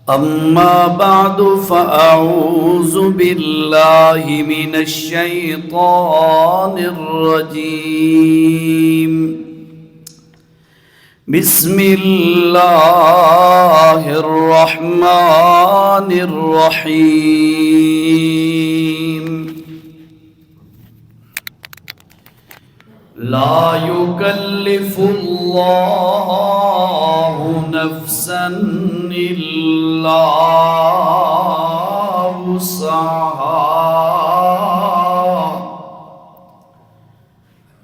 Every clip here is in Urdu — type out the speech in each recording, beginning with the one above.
أما بعد فأعوذ بالله من الشيطان الرجيم. بسم الله الرحمن الرحيم. لا يكلف الله نفسا إلا وسعها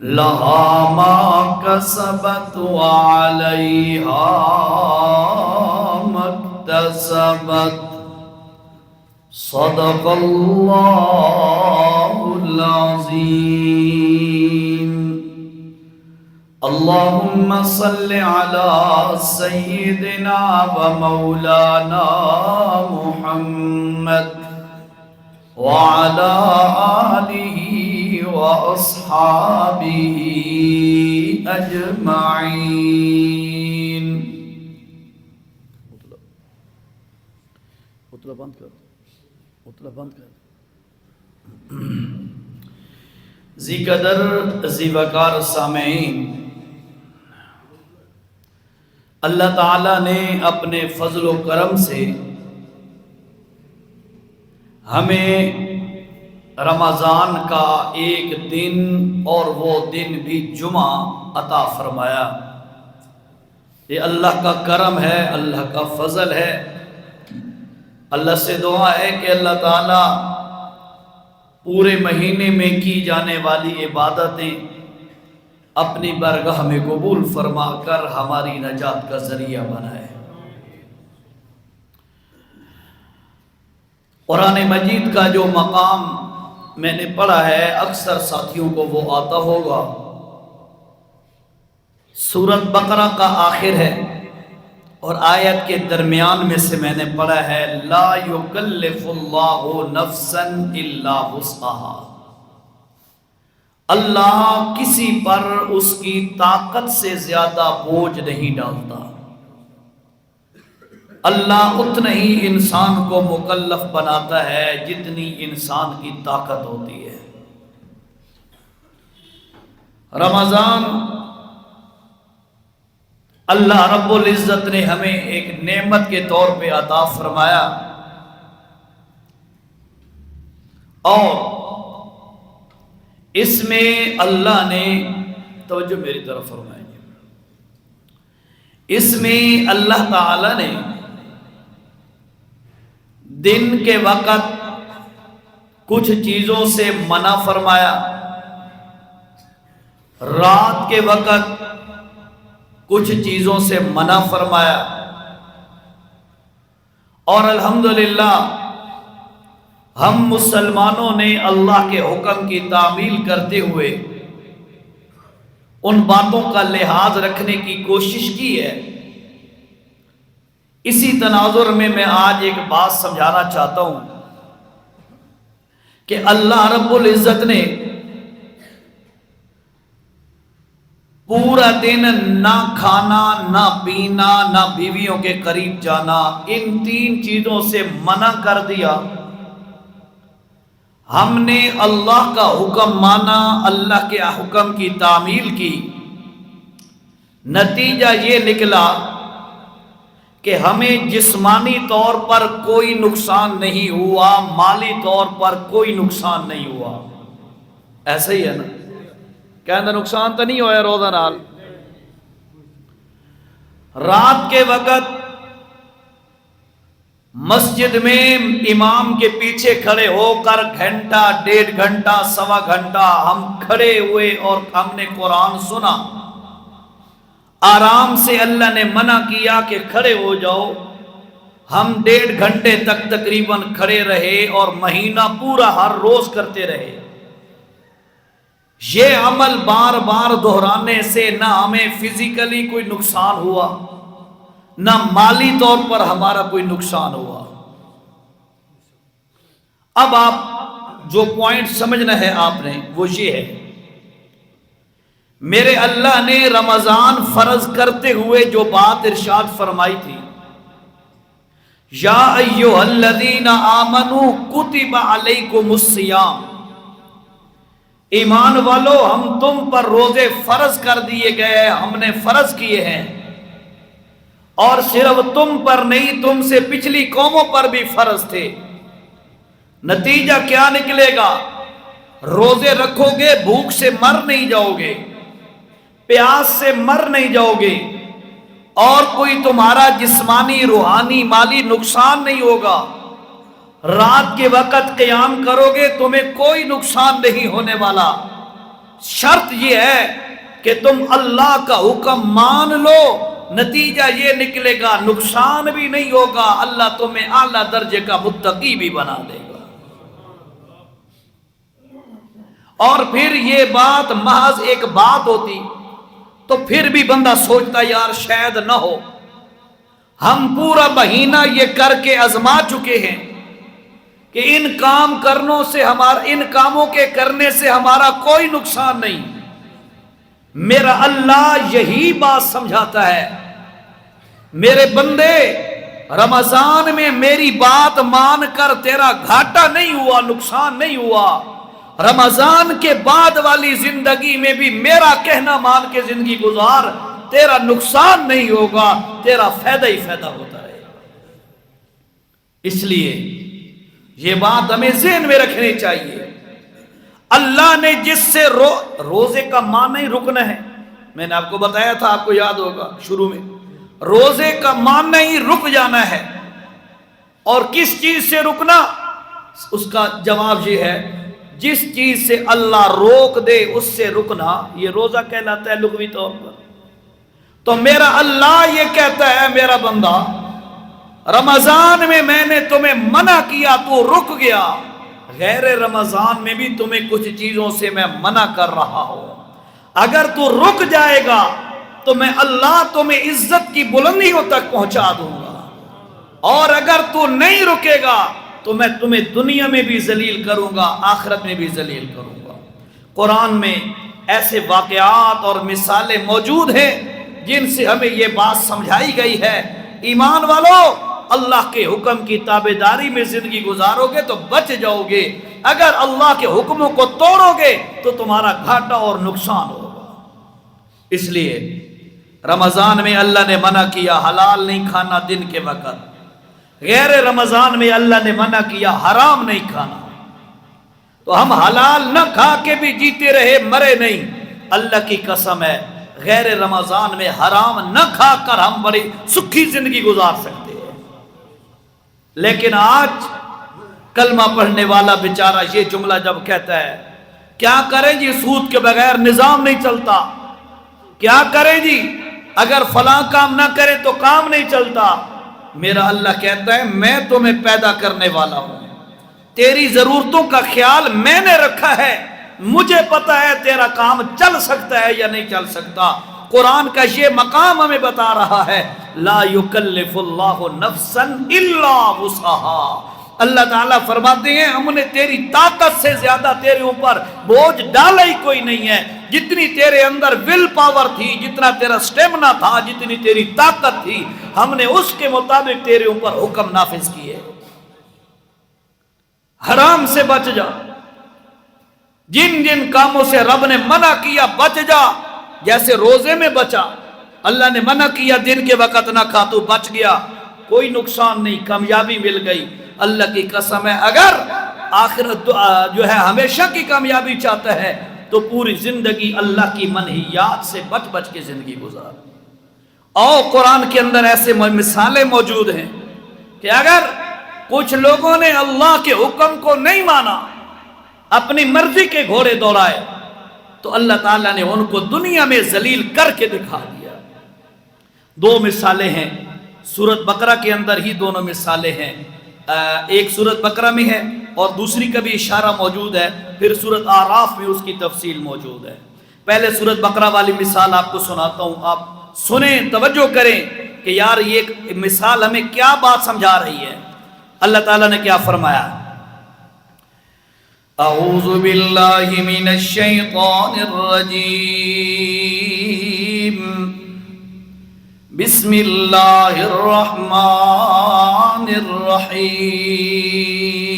لها ما كسبت وعليها ما اكتسبت. صدق الله العظيم. اللهم صل على سيدنا ومولانا محمد وعلى آله وأصحابه أجمعين. ذی قدر ذی وقار سامعین، اللہ تعالیٰ نے اپنے فضل و کرم سے ہمیں رمضان کا ایک دن اور وہ دن بھی جمعہ عطا فرمایا. یہ اللہ کا کرم ہے، اللہ کا فضل ہے. اللہ سے دعا ہے کہ اللہ تعالیٰ پورے مہینے میں کی جانے والی عبادتیں اپنی بارگاہ میں قبول فرما کر ہماری نجات کا ذریعہ بنائے. قرآن مجید کا جو مقام میں نے پڑھا ہے اکثر ساتھیوں کو وہ آتا ہوگا. سورۃ بقرہ کا آخر ہے اور آیت کے درمیان میں سے میں نے پڑھا ہے لا یکلف اللہ نفسا الا وسعها. اللہ کسی پر اس کی طاقت سے زیادہ بوجھ نہیں ڈالتا. اللہ اتنا ہی انسان کو مکلف بناتا ہے جتنی انسان کی طاقت ہوتی ہے. رمضان اللہ رب العزت نے ہمیں ایک نعمت کے طور پہ عطا فرمایا اور اس میں اللہ نے توجہ میری طرف فرمائیں گے. اس میں اللہ تعالی نے دن کے وقت کچھ چیزوں سے منع فرمایا، رات کے وقت کچھ چیزوں سے منع فرمایا، اور الحمدللہ ہم مسلمانوں نے اللہ کے حکم کی تعمیل کرتے ہوئے ان باتوں کا لحاظ رکھنے کی کوشش کی ہے. اسی تناظر میں آج ایک بات سمجھانا چاہتا ہوں کہ اللہ رب العزت نے پورا دن نہ کھانا، نہ پینا، نہ بیویوں کے قریب جانا، ان تین چیزوں سے منع کر دیا. ہم نے اللہ کا حکم مانا، اللہ کے حکم کی تعمیل کی. نتیجہ یہ نکلا کہ ہمیں جسمانی طور پر کوئی نقصان نہیں ہوا، مالی طور پر کوئی نقصان نہیں ہوا. ایسا ہی ہے نا؟ کہنا نقصان تو نہیں ہوا روزہ نال. رات کے وقت مسجد میں امام کے پیچھے کھڑے ہو کر گھنٹہ، ڈیڑھ گھنٹہ، سوا گھنٹہ ہم کھڑے ہوئے اور ہم نے قرآن سنا. آرام سے اللہ نے منع کیا کہ کھڑے ہو جاؤ. ہم ڈیڑھ گھنٹے تک تقریباً کھڑے رہے اور مہینہ پورا ہر روز کرتے رہے. یہ عمل بار بار دہرانے سے نہ ہمیں فزیکلی کوئی نقصان ہوا، نہ مالی طور پر ہمارا کوئی نقصان ہوا. اب آپ جو پوائنٹ سمجھنا ہے آپ نے وہ یہ ہے، میرے اللہ نے رمضان فرض کرتے ہوئے جو بات ارشاد فرمائی تھی یا ایھا الذین آمنوا کتب علیکم الصیام، ایمان والو ہم تم پر روزے فرض کر دیے گئے، ہم نے فرض کیے ہیں، اور صرف تم پر نہیں، تم سے پچھلی قوموں پر بھی فرض تھے۔ نتیجہ کیا نکلے گا؟ روزے رکھو گے، بھوک سے مر نہیں جاؤ گے، پیاس سے مر نہیں جاؤ گے، اور کوئی تمہارا جسمانی، روحانی، مالی نقصان نہیں ہوگا۔ رات کے وقت قیام کرو گے، تمہیں کوئی نقصان نہیں ہونے والا۔ شرط یہ ہے کہ تم اللہ کا حکم مان لو، نتیجہ یہ نکلے گا نقصان بھی نہیں ہوگا، اللہ تمہیں اعلیٰ درجے کا متقی بھی بنا دے گا۔ اور پھر یہ بات محض ایک بات ہوتی تو پھر بھی بندہ سوچتا یار شاید نہ ہو۔ ہم پورا مہینہ یہ کر کے آزما چکے ہیں کہ ان کام کرنوں سے ان کاموں کے کرنے سے ہمارا کوئی نقصان نہیں۔ میرا اللہ یہی بات سمجھاتا ہے، میرے بندے رمضان میں میری بات مان کر تیرا گھاٹا نہیں ہوا، نقصان نہیں ہوا، رمضان کے بعد والی زندگی میں بھی میرا کہنا مان کے زندگی گزار، تیرا نقصان نہیں ہوگا، تیرا فائدہ ہی فائدہ ہوتا ہے۔ اس لیے یہ بات ہمیں ذہن میں رکھنی چاہیے، اللہ نے جس سے روزے کا معنی ہی رکنا ہے، میں نے آپ کو بتایا تھا، آپ کو یاد ہوگا شروع میں، روزے کا معنی ہی رک جانا ہے۔ اور کس چیز سے رکنا؟ اس کا جواب یہ ہے، جس چیز سے اللہ روک دے اس سے رکنا، یہ روزہ کہلاتا ہے لغوی طور پر۔ تو میرا اللہ یہ کہتا ہے میرا بندہ رمضان میں نے تمہیں منع کیا تو رک گیا، غیر رمضان میں بھی تمہیں کچھ چیزوں سے میں منع کر رہا ہوں، اگر تو رک جائے گا تو میں اللہ تمہیں عزت کی بلندیوں تک پہنچا دوں گا، اور اگر تو نہیں رکے گا تو میں تمہیں دنیا میں بھی ذلیل کروں گا، آخرت میں بھی ذلیل کروں گا۔ قرآن میں ایسے واقعات اور مثالیں موجود ہیں جن سے ہمیں یہ بات سمجھائی گئی ہے، ایمان والو اللہ کے حکم کی تابعداری میں زندگی گزارو گے تو بچ جاؤ گے، اگر اللہ کے حکموں کو توڑو گے تو تمہارا گھاٹا اور نقصان ہوگا۔ اس لیے رمضان میں اللہ نے منع کیا حلال نہیں کھانا دن کے وقت، غیر رمضان میں اللہ نے منع کیا حرام نہیں کھانا۔ تو ہم حلال نہ کھا کے بھی جیتے رہے، مرے نہیں۔ اللہ کی قسم ہے غیر رمضان میں حرام نہ کھا کر ہم بڑی سکھی زندگی گزار سکتے ہیں، لیکن آج کلمہ پڑھنے والا بیچارہ یہ جملہ جب کہتا ہے کیا کریں جی، سود کے بغیر نظام نہیں چلتا، کیا کریں جی اگر فلاں کام نہ کریں تو کام نہیں چلتا، میرا اللہ کہتا ہے میں تمہیں پیدا کرنے والا ہوں، تیری ضرورتوں کا خیال میں نے رکھا ہے، مجھے پتا ہے تیرا کام چل سکتا ہے یا نہیں چل سکتا۔ قرآن کا یہ مقام ہمیں بتا رہا ہے، لا یکلف اللہ نفسا الا وسعها۔ اللہ تعالیٰ فرماتے ہیں ہم نے تیری طاقت سے زیادہ تیرے اوپر بوجھ ڈالا ہی کوئی نہیں ہے، جتنی تیرے اندر ول پاور تھی، جتنا تیرا سٹیمنا تھا، جتنی تیری طاقت تھی، ہم نے اس کے مطابق تیرے اوپر حکم نافذ کیے۔ حرام سے بچ جا، جن جن کاموں سے رب نے منع کیا بچ جا، جیسے روزے میں بچا، اللہ نے منع کیا دن کے وقت نہ کھا تو بچ گیا، کوئی نقصان نہیں، کامیابی مل گئی۔ اللہ کی قسم ہے اگر آخرت جو ہے ہمیشہ کی کامیابی چاہتا ہے تو پوری زندگی اللہ کی منہیات سے بچ بچ کے زندگی گزار۔ اور قرآن کے اندر ایسے مثالیں موجود ہیں کہ اگر کچھ لوگوں نے اللہ کے حکم کو نہیں مانا، اپنی مرضی کے گھوڑے دوڑائے، تو اللہ تعالیٰ نے ان کو دنیا میں ذلیل کر کے دکھا دیا۔ دو مثالیں ہیں سورۃ بقرہ کے اندر ہی، دونوں مثالیں ہیں، ایک سورۃ بقرہ میں ہے اور دوسری کا بھی اشارہ موجود ہے، پھر سورۃ اعراف میں اس کی تفصیل موجود ہے۔ پہلے سورۃ بقرہ والی مثال آپ کو سناتا ہوں، آپ سنیں، توجہ کریں کہ یار یہ مثال ہمیں کیا بات سمجھا رہی ہے۔ اللہ تعالیٰ نے کیا فرمایا؟ اعوذ باللہ من الشیطان الرجیم، بسم اللہ الرحمن الرحیم، الرحیم.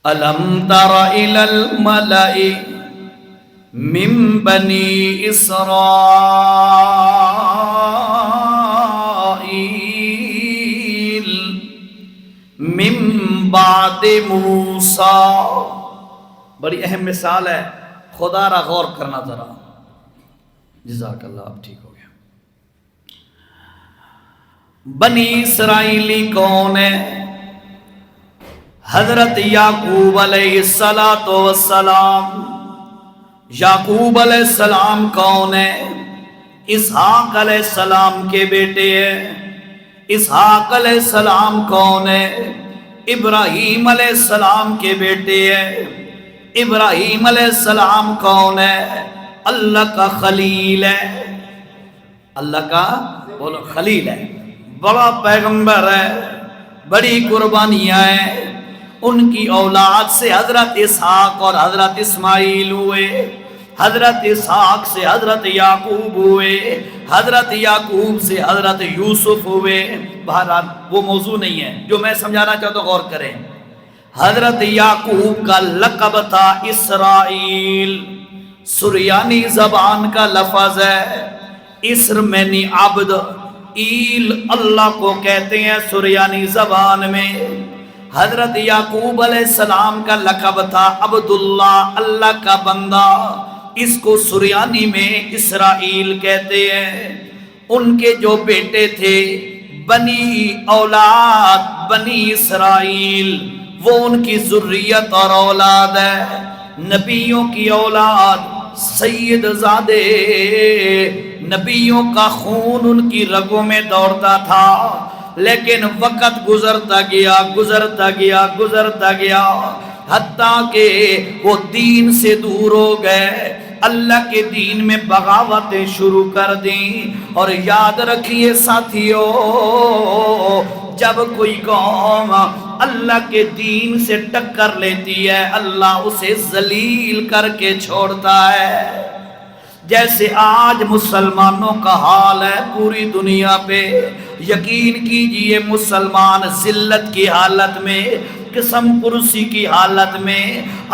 الم تر الی الملأ من بنی اسرائیل من بعد موسیٰ. بڑی اہم مثال ہے، خدا را غور کرنا ذرا. جزاک اللہ، اب ٹھیک ہو گیا. بنی اسرائیلی کون ہے؟ حضرت یعقوب علیہ السلام. یعقوب علیہ السلام کون ہے؟ اسحاق علیہ السلام کے بیٹے ہیں. اسحاق علیہ السلام کون ہے؟ ابراہیم علیہ السلام کے بیٹے ہیں. ابراہیم علیہ السلام کون ہے؟ اللہ کا خلیل ہے. اللہ کا بولو خلیل ہے، بڑا پیغمبر ہے، بڑی قربانیاں ہیں. ان کی اولاد سے حضرت اسحاق اور حضرت اسماعیل ہوئے. حضرت اسحاق سے حضرت یعقوب ہوئے. حضرت یعقوب سے حضرت یوسف ہوئے. بہرحال وہ موضوع نہیں ہے جو میں سمجھانا چاہتا ہوں، غور کریں. حضرت یعقوب کا لقب تھا اسرائیل. سریانی زبان کا لفظ ہے. اسر معنی عبد، ایل اللہ کو کہتے ہیں سریانی زبان میں. حضرت یعقوب علیہ السلام کا لقب تھا عبداللہ، اللہ کا بندہ. اس کو سریانی میں اسرائیل کہتے ہیں. ان کے جو بیٹے تھے بنی اولاد بنی اسرائیل، وہ ان کی ذریت اور اولاد ہے. نبیوں کی اولاد، سید زادے، نبیوں کا خون ان کی رگوں میں دوڑتا تھا. لیکن وقت گزرتا گیا حتیٰ کہ وہ دین سے دور ہو گئے. اللہ کے دین میں بغاوتیں شروع کر دیں. اور یاد رکھیے ساتھیو، جب کوئی قوم اللہ کے دین سے ٹکر لیتی ہے، اللہ اسے ذلیل کر کے چھوڑتا ہے. جیسے آج مسلمانوں کا حال ہے پوری دنیا پہ. یقین کیجئے مسلمان ذلت کی حالت میں، قسم پرسی کی حالت میں،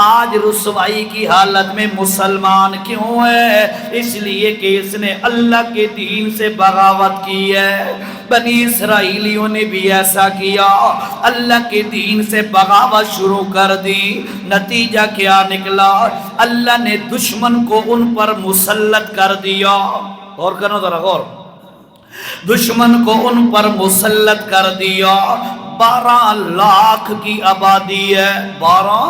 آج رسوائی کی حالت میں مسلمان کیوں ہے؟ اس لیے کہ اس نے اللہ کے دین سے بغاوت کی ہے. بنی اسرائیلیوں نے بھی ایسا کیا، اللہ کے دین سے بغاوت شروع کر دی. نتیجہ کیا نکلا؟ اللہ نے دشمن کو ان پر مسلط کر دیا. غور کرنا ذرا غور. دشمن کو ان پر مسلط کر دیا. 12 لاکھ کی آبادی ہے، 12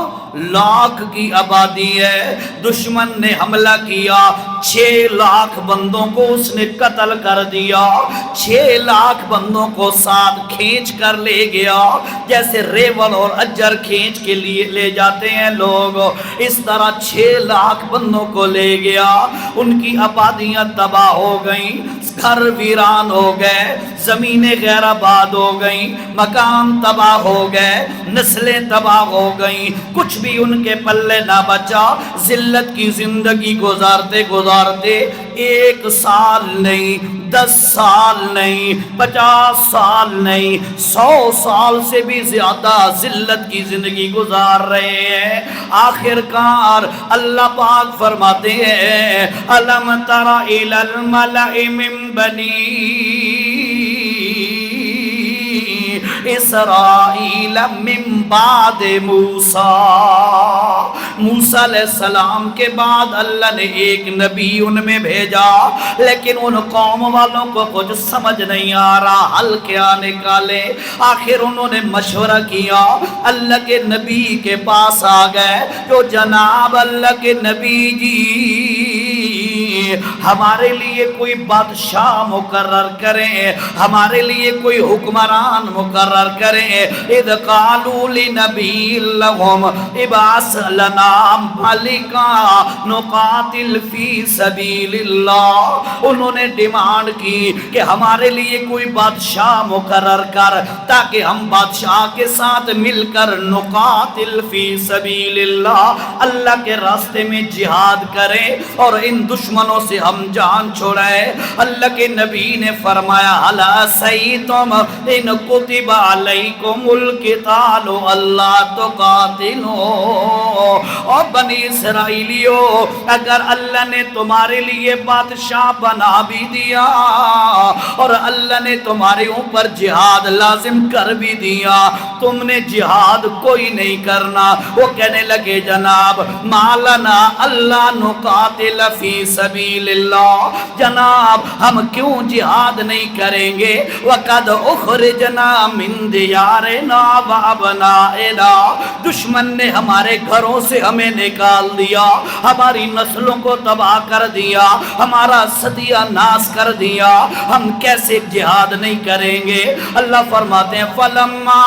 لاکھ کی آبادی ہے. دشمن نے حملہ کیا، 6 لاکھ بندوں کو اس نے قتل کر دیا. 6 لاکھ بندوں کو ساتھ کھینچ کر لے گیا. جیسے ریول اور اجر کھینچ کے لیے لے جاتے ہیں لوگ، اس طرح 6 لاکھ بندوں کو لے گیا. ان کی آبادیاں تباہ ہو گئیں، گھر ویران ہو گئے، زمینیں غیر آباد ہو گئیں، مکان تباہ ہو گئے، نسلیں تباہ ہو گئیں. کچھ بھی ان کے پلے نہ بچا. ذلت کی زندگی گزارتے 1 سال نہیں، 10 سال نہیں، 50 سال نہیں، 100 سال سے بھی زیادہ ذلت کی زندگی گزار رہے ہیں. آخر کار اللہ پاک فرماتے ہیں الم تر الی الملأ من بنی اسرائیل من بعد موسیٰ. موسیٰ علیہ السلام کے بعد اللہ نے ایک نبی ان میں بھیجا، لیکن ان قوم والوں کو کچھ سمجھ نہیں آ رہا حل کیا نکالے. آخر انہوں نے مشورہ کیا، اللہ کے نبی کے پاس آ گئے. جو جناب اللہ کے نبی جی ہمارے لیے کوئی بادشاہ مقرر کریں، ہمارے لیے کوئی حکمران مقرر کریں. اذ قالوا لنبی لهم ابعث لنا ملکا نقاتل فی سبیل اللہ. انہوں نے ڈیمانڈ کی کہ ہمارے لیے کوئی بادشاہ مقرر کر تاکہ ہم بادشاہ کے ساتھ مل کر نقاتل فی سبیل اللہ، اللہ کے راستے میں جہاد کریں اور ان دشمنوں سے ہم جان چھوڑائے۔ اللہ کے نبی نے فرمایا الا سیتم ان کتب علیکم القتال اللہ تقاتلوا، اور بنی اسرائیلیو اگر اللہ نے تمہارے لیے بادشاہ بنا بھی دیا اور اللہ نے تمہارے اوپر جہاد لازم کر بھی دیا، تم نے جہاد کوئی نہیں کرنا۔ وہ کہنے لگے جناب مالنا اللہ نقاتل فی سبیل اللہ، جناب ہم کیوں جہاد نہیں کریں گے؟ وقد اخرجنا من دیارنا وابنائنا، دشمن نے ہمارے گھروں سے ہمیں نکال دیا، ہماری نسلوں کو تباہ کر دیا، ہمارا صدیہ ناس کر دیا، ہم کیسے جہاد نہیں کریں گے؟ اللہ فرماتے ہیں فلما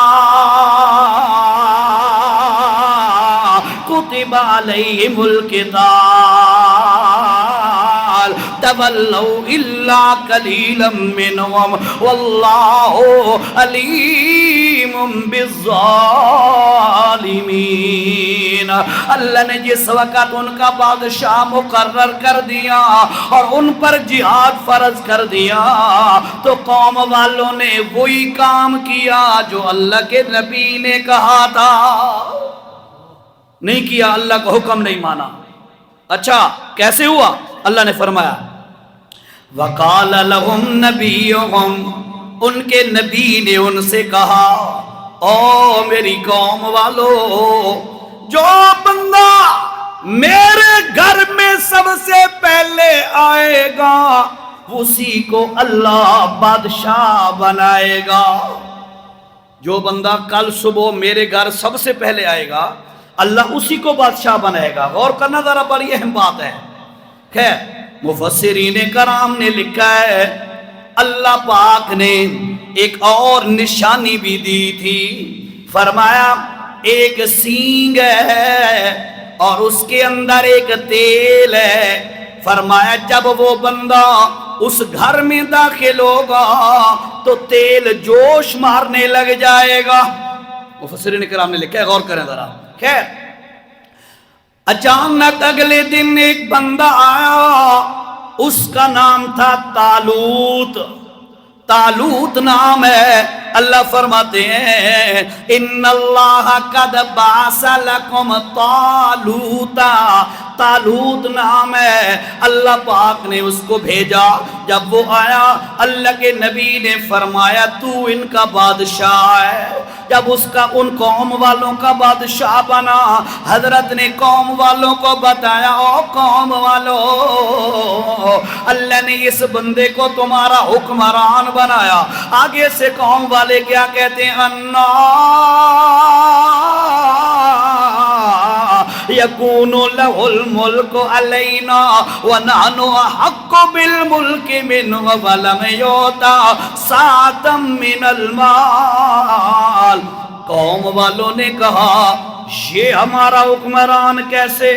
کتب علیہم القتال تولوا الا قلیلا منہم واللہ علیم بالظالمین۔ اللہ نے جس وقت ان کا بادشاہ مقرر کر دیا اور ان پر جہاد فرض کر دیا تو قوم والوں نے وہی کام کیا جو اللہ کے نبی نے کہا تھا، نہیں کیا، اللہ کا حکم نہیں مانا۔ اچھا کیسے ہوا؟ اللہ نے فرمایا وَقَالَ لَهُمْ نَبِيُّهُمْ، ان کے نبی نے ان سے کہا او میری قوم والو، جو بندہ میرے گھر میں سب سے پہلے آئے گا اسی کو اللہ بادشاہ بنائے گا۔ جو بندہ کل صبح میرے گھر سب سے پہلے آئے گا اللہ اسی کو بادشاہ بنائے گا۔ غور کرنا ذرا بڑی اہم بات ہے۔ خیر مفسرین کرام نے لکھا ہے اللہ پاک نے ایک اور نشانی بھی دی تھی، فرمایا ایک سینگ ہے اور اس کے اندر ایک تیل ہے، فرمایا جب وہ بندہ اس گھر میں داخل ہوگا تو تیل جوش مارنے لگ جائے گا۔ مفسرین کرام نے لکھا ہے، غور کریں ذرا۔ خیر اچانک اگلے دن ایک بندہ آیا، اس کا نام تھا طالوت، طالوت نام ہے۔ اللہ فرماتے ہیں ان اللہ قد بعث لکم طالوتا، طالوت نام ہے، اللہ پاک نے اس کو بھیجا۔ جب وہ آیا اللہ کے نبی نے فرمایا تو ان کا بادشاہ ہے۔ جب اس کا ان قوم والوں کا بادشاہ بنا، حضرت نے قوم والوں کو بتایا او قوم والوں، اللہ نے اس بندے کو تمہارا حکمران بنایا۔ آگے سے قوم والے کیا کہتے ہیں انا یکون لہ الملک علینا ونحن احق بالملک منہ ولم یؤتا سعۃ من المال۔ قوم والوں نے کہا یہ ہمارا حکمران کیسے؟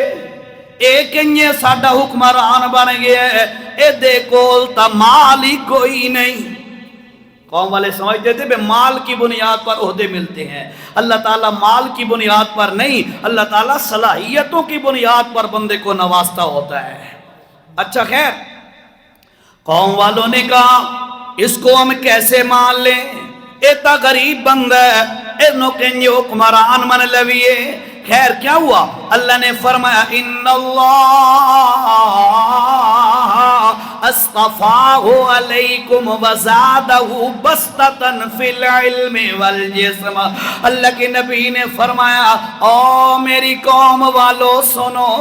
ایک یہ ساڈا حکمران بن گیا ہے، اے دیکھو تا مال ہی کوئی نہیں۔ قوم والے سمجھتے تھے کہ مال کی بنیاد پر عہدے ملتے ہیں، اللہ تعالیٰ مال کی بنیاد پر نہیں، اللہ تعالیٰ صلاحیتوں کی بنیاد پر بندے کو نوازتا ہوتا ہے۔ اچھا خیر قوم والوں نے کہا اس کو ہم کیسے مان لیں، ایتا غریب بندہ ہے، انہوں کہیں حکمران من لویے۔ خیر کیا ہوا؟ اللہ نے فرمایا ان اللہ اصطفاہ علیکم وزادہ بسطۃ فی العلم والجسم۔ اللہ کے نبی نے فرمایا او میری قوم والو سنو،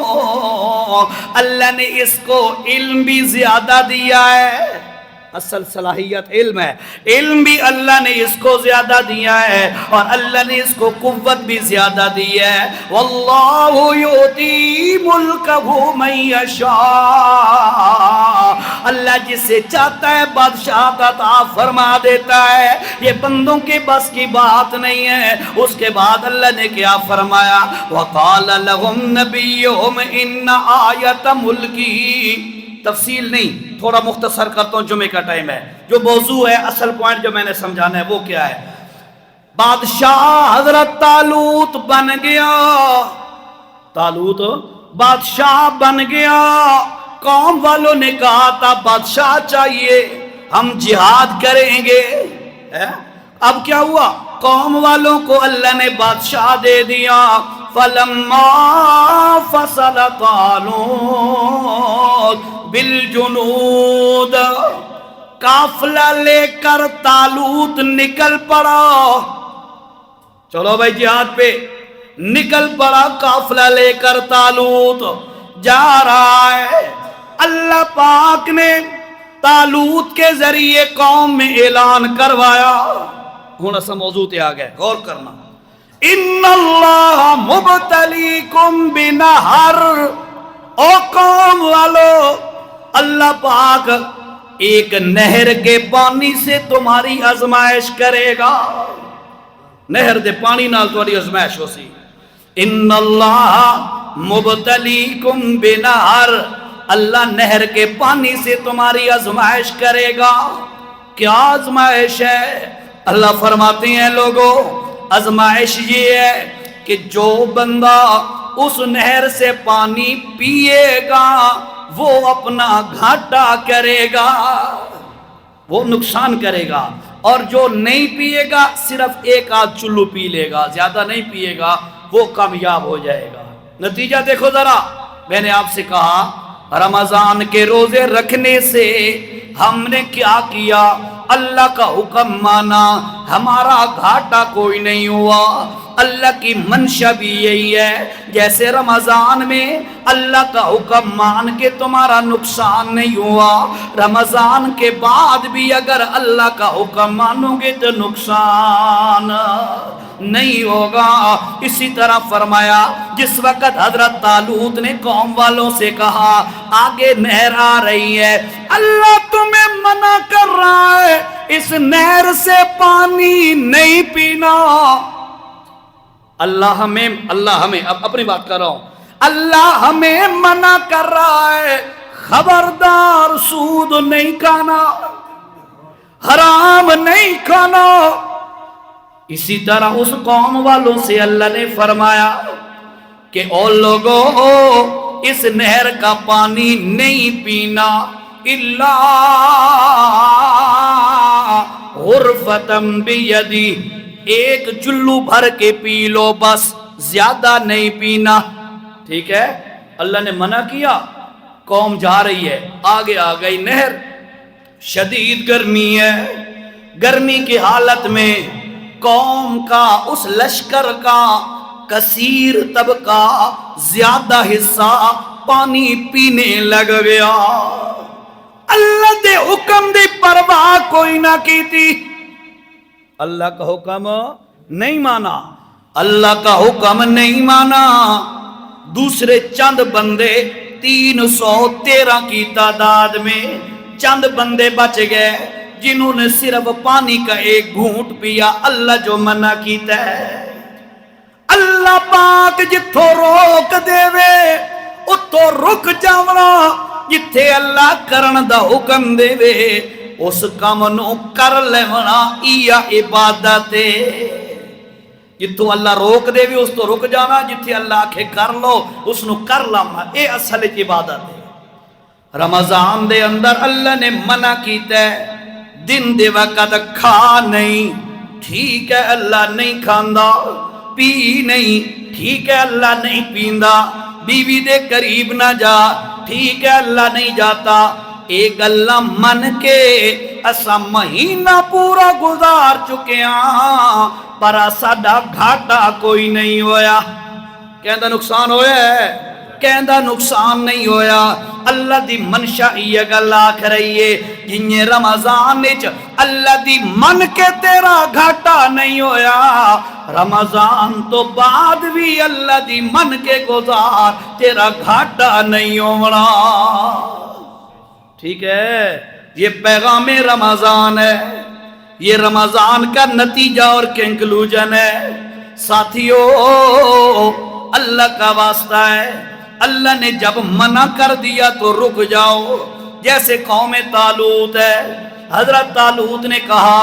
اللہ نے اس کو علم بھی زیادہ دیا ہے۔ اصل صلاحیت علم ہے، علم بھی اللہ نے اس کو زیادہ دیا ہے اور اللہ نے اس کو قوت بھی زیادہ دی ہے۔ واللہ یؤتی ملکہ من یشاء، اللہ جسے چاہتا ہے بادشاہ عطا فرما دیتا ہے، یہ بندوں کے بس کی بات نہیں ہے۔ اس کے بعد اللہ نے کیا فرمایا وقال لهم نبیہم ان آیت ملکی، تفصیل نہیں تھوڑا مختصر کرتا ہوں، جمعے کا ٹائم ہے، جو موضوع ہے اصل پوائنٹ جو میں نے سمجھانا ہے وہ کیا ہے؟ بادشاہ حضرت طالوت بن گیا، طالوت بادشاہ بن گیا، قوم والوں نے کہا تھا بادشاہ چاہیے، ہم جہاد کریں گے، اب کیا ہوا؟ قوم والوں کو اللہ نے بادشاہ دے دیا۔ فَلَمَّا فَصَلَ طَالُوتُ بِالْجُنُودِ، قافلہ لے کر طالوت نکل پڑا، چلو بھائی جہاد پہ نکل پڑا، قافلہ لے کر طالوت جا رہا ہے۔ اللہ پاک نے طالوت کے ذریعے قوم میں اعلان کروایا، ہوں اسا موضوع تے آ گئے، غور کرنا۔ ان اللہ مبتلیکم بنہر، او قوم والو، اللہ پاک ایک نہر کے پانی سے تمہاری آزمائش کرے گا، نہر دے پانی نال تمہاری آزمائش ہو سی۔ ان اللہ مبتلیکم بنہر، اللہ نہر کے پانی سے تمہاری آزمائش کرے گا۔ کیا آزمائش ہے؟ اللہ فرماتے ہیں لوگوں، آزمائش یہ ہے کہ جو بندہ اس نہر سے پانی پیے گا وہ اپنا گھاٹا کرے گا، وہ نقصان کرے گا، اور جو نہیں پیے گا صرف ایک آدھ چلو پی لے گا، زیادہ نہیں پیے گا، وہ کامیاب ہو جائے گا۔ نتیجہ دیکھو ذرا، میں نے آپ سے کہا رمضان کے روزے رکھنے سے ہم نے کیا کیا؟ اللہ کا حکم مانا، ہمارا گھاٹا کوئی نہیں ہوا۔ اللہ کی منشا بھی یہی ہے، جیسے رمضان میں اللہ کا حکم مان کے تمہارا نقصان نہیں ہوا، رمضان کے بعد بھی اگر اللہ کا حکم مانو گے تو نقصان نہیں ہوگا۔ اسی طرح فرمایا جس وقت حضرت طالوت نے قوم والوں سے کہا آگے نہر آ رہی ہے، اللہ تمہیں منع کر رہا ہے اس نہر سے پانی نہیں پینا، اللہ ہمیں اب اپنی بات کر رہا ہوں، اللہ ہمیں منع کر رہا ہے، خبردار سود نہیں کھانا، حرام نہیں کھانا۔ اسی طرح اس قوم والوں سے اللہ نے فرمایا کہ او لوگوں، اس نہر کا پانی نہیں پینا، الا غرفتم بیدی، ایک چلو بھر کے پی لو بس، زیادہ نہیں پینا، ٹھیک ہے؟ اللہ نے منع کیا، قوم جا رہی ہے، آگے آ گئی نہر، شدید گرمی ہے، گرمی کی حالت میں قوم کا اس لشکر کا کثیر طبقہ زیادہ حصہ پانی پینے لگ گیا، اللہ دے حکم دی پرواہ کوئی نہ کی تھی، اللہ کا حکم نہیں مانا، اللہ کا حکم نہیں مانا۔ دوسرے چند بندے 313 کی تعداد میں چند بندے بچ گئے جنہوں نے صرف پانی کا ایک گھونٹ پیا، اللہ جو منع کیتا ہے، اللہ پاک جتھوں روک دے وے اتھوں رک جاونا، جتھے اللہ کرن دا حکم دے وے اس کام نو کر لیونا، ایا عبادت ہے۔ جتھوں اللہ روک دے وے اس تو رک جانا، جتھے اللہ آکھے کر لو اس نو کر لانا، اے اصل عبادت ہے۔ رمضان دے اندر اللہ نے منع کیتا ہے دن دے وقت کھا نہیں، ٹھیک ہے اللہ نہیں کھاندا، پی نہیں، ٹھیک ہے اللہ نہیں پیندا، بیوی دے قریب نہ جا، ٹھیک ہے اللہ نہیں جاتا، ایک اللہ من کے اسا مہینہ پورا گزار چکے ہاں پر ساڈا گھاٹا کوئی نہیں ہویا، کہندا نقصان ہویا ہے، کہندا نقصان نہیں ہویا۔ اللہ دی منشا یہ گل آکھ رہی ہے جنہیں رمضان وچ اللہ دی من کے تیرا گھاٹا نہیں ہویا، رمضان تو بعد بھی اللہ دی من کے گزار تیرا گھاٹا نہیں ہونا، ٹھیک ہے؟ یہ پیغام رمضان ہے، یہ رمضان کا نتیجہ اور کنکلوجن ہے۔ ساتھیو اللہ کا واسطہ ہے، اللہ نے جب منع کر دیا تو رک جاؤ، جیسے قوم طالوت ہے، حضرت طالوت نے کہا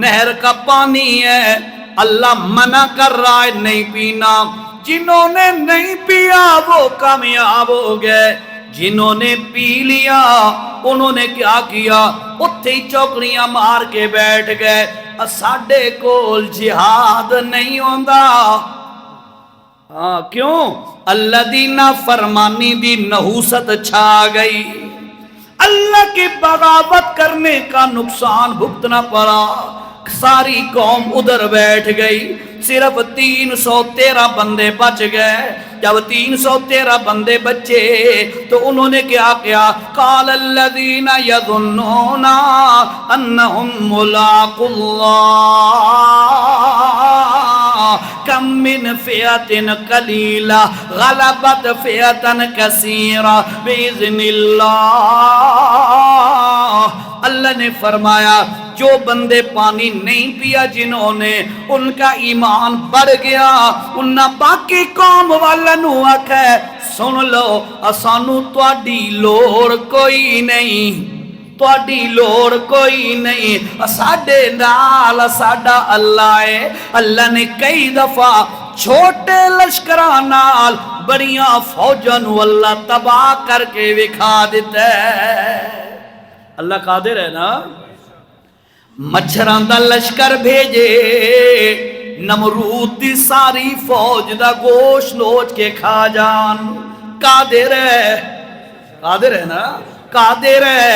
نہر کا پانی ہے، اللہ منع کر رہا ہے نہیں پینا، جنہوں نے نہیں پیا وہ کامیاب ہو گئے، جنہوں نے پی لیا انہوں نے کیا کیا؟ اتھے ہی چوکڑیاں مار کے بیٹھ گئے، ساڈے کول جہاد نہیں ہوندا۔ ہاں کیوں؟ اللہ دی نافرمانی دی نحوست چھا گئی، اللہ کی بغاوت کرنے کا نقصان بھگتنا پڑا، ساری قوم ادھر بیٹھ گئی، صرف 313 بندے بچ گئے۔ جب 313 بندے بچے تو انہوں نے کیا کیا؟ قال الذین یظنون انہم ملاقو اللہ کم من فئۃ قلیلہ غلبت فئۃ کثیرہ باذن اللہ۔ اللہ نے فرمایا جو بندے پانی نہیں پیا جنہوں نے، ان کا ایمان بڑھ گیا، انہاں باقی قوم والنو آکھے سن لو اسانو تواڈی لوڑ کوئی نہیں، تواڈی لوڑ کوئی نہیں، ساڈے نال ساڈا اللہ ہے۔ اللہ نے کئی دفعہ چھوٹے لشکران نال بڑیاں فوجاں نو اللہ تباہ کر کے وکھا دیتا ہے۔ اللہ قادر ہے نا؟ مچھران دا لشکر بھیجے، نمرود دی ساری فوج دا گوشت نوچ کے کھا جان۔ قادر ہے، قادر ہے نا؟ قادر ہے۔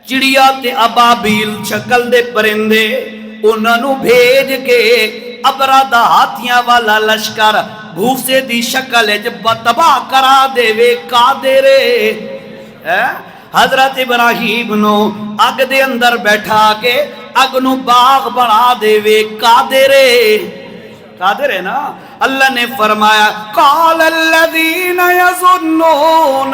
چڑیا تے ابابیل شکل دے پرندے انہاں نو بھیج کے ابرا دا ہاتھیاں والا لشکر بھوسے دی شکل تباہ کرا دے وے۔ قادر ہے۔ حضرت ابراہیم نو اگ دے اندر بیٹھا کے اگ نو باغ بنا دے وے۔ قادر ہے نا؟ اللہ نے فرمایا قال الذین یظنون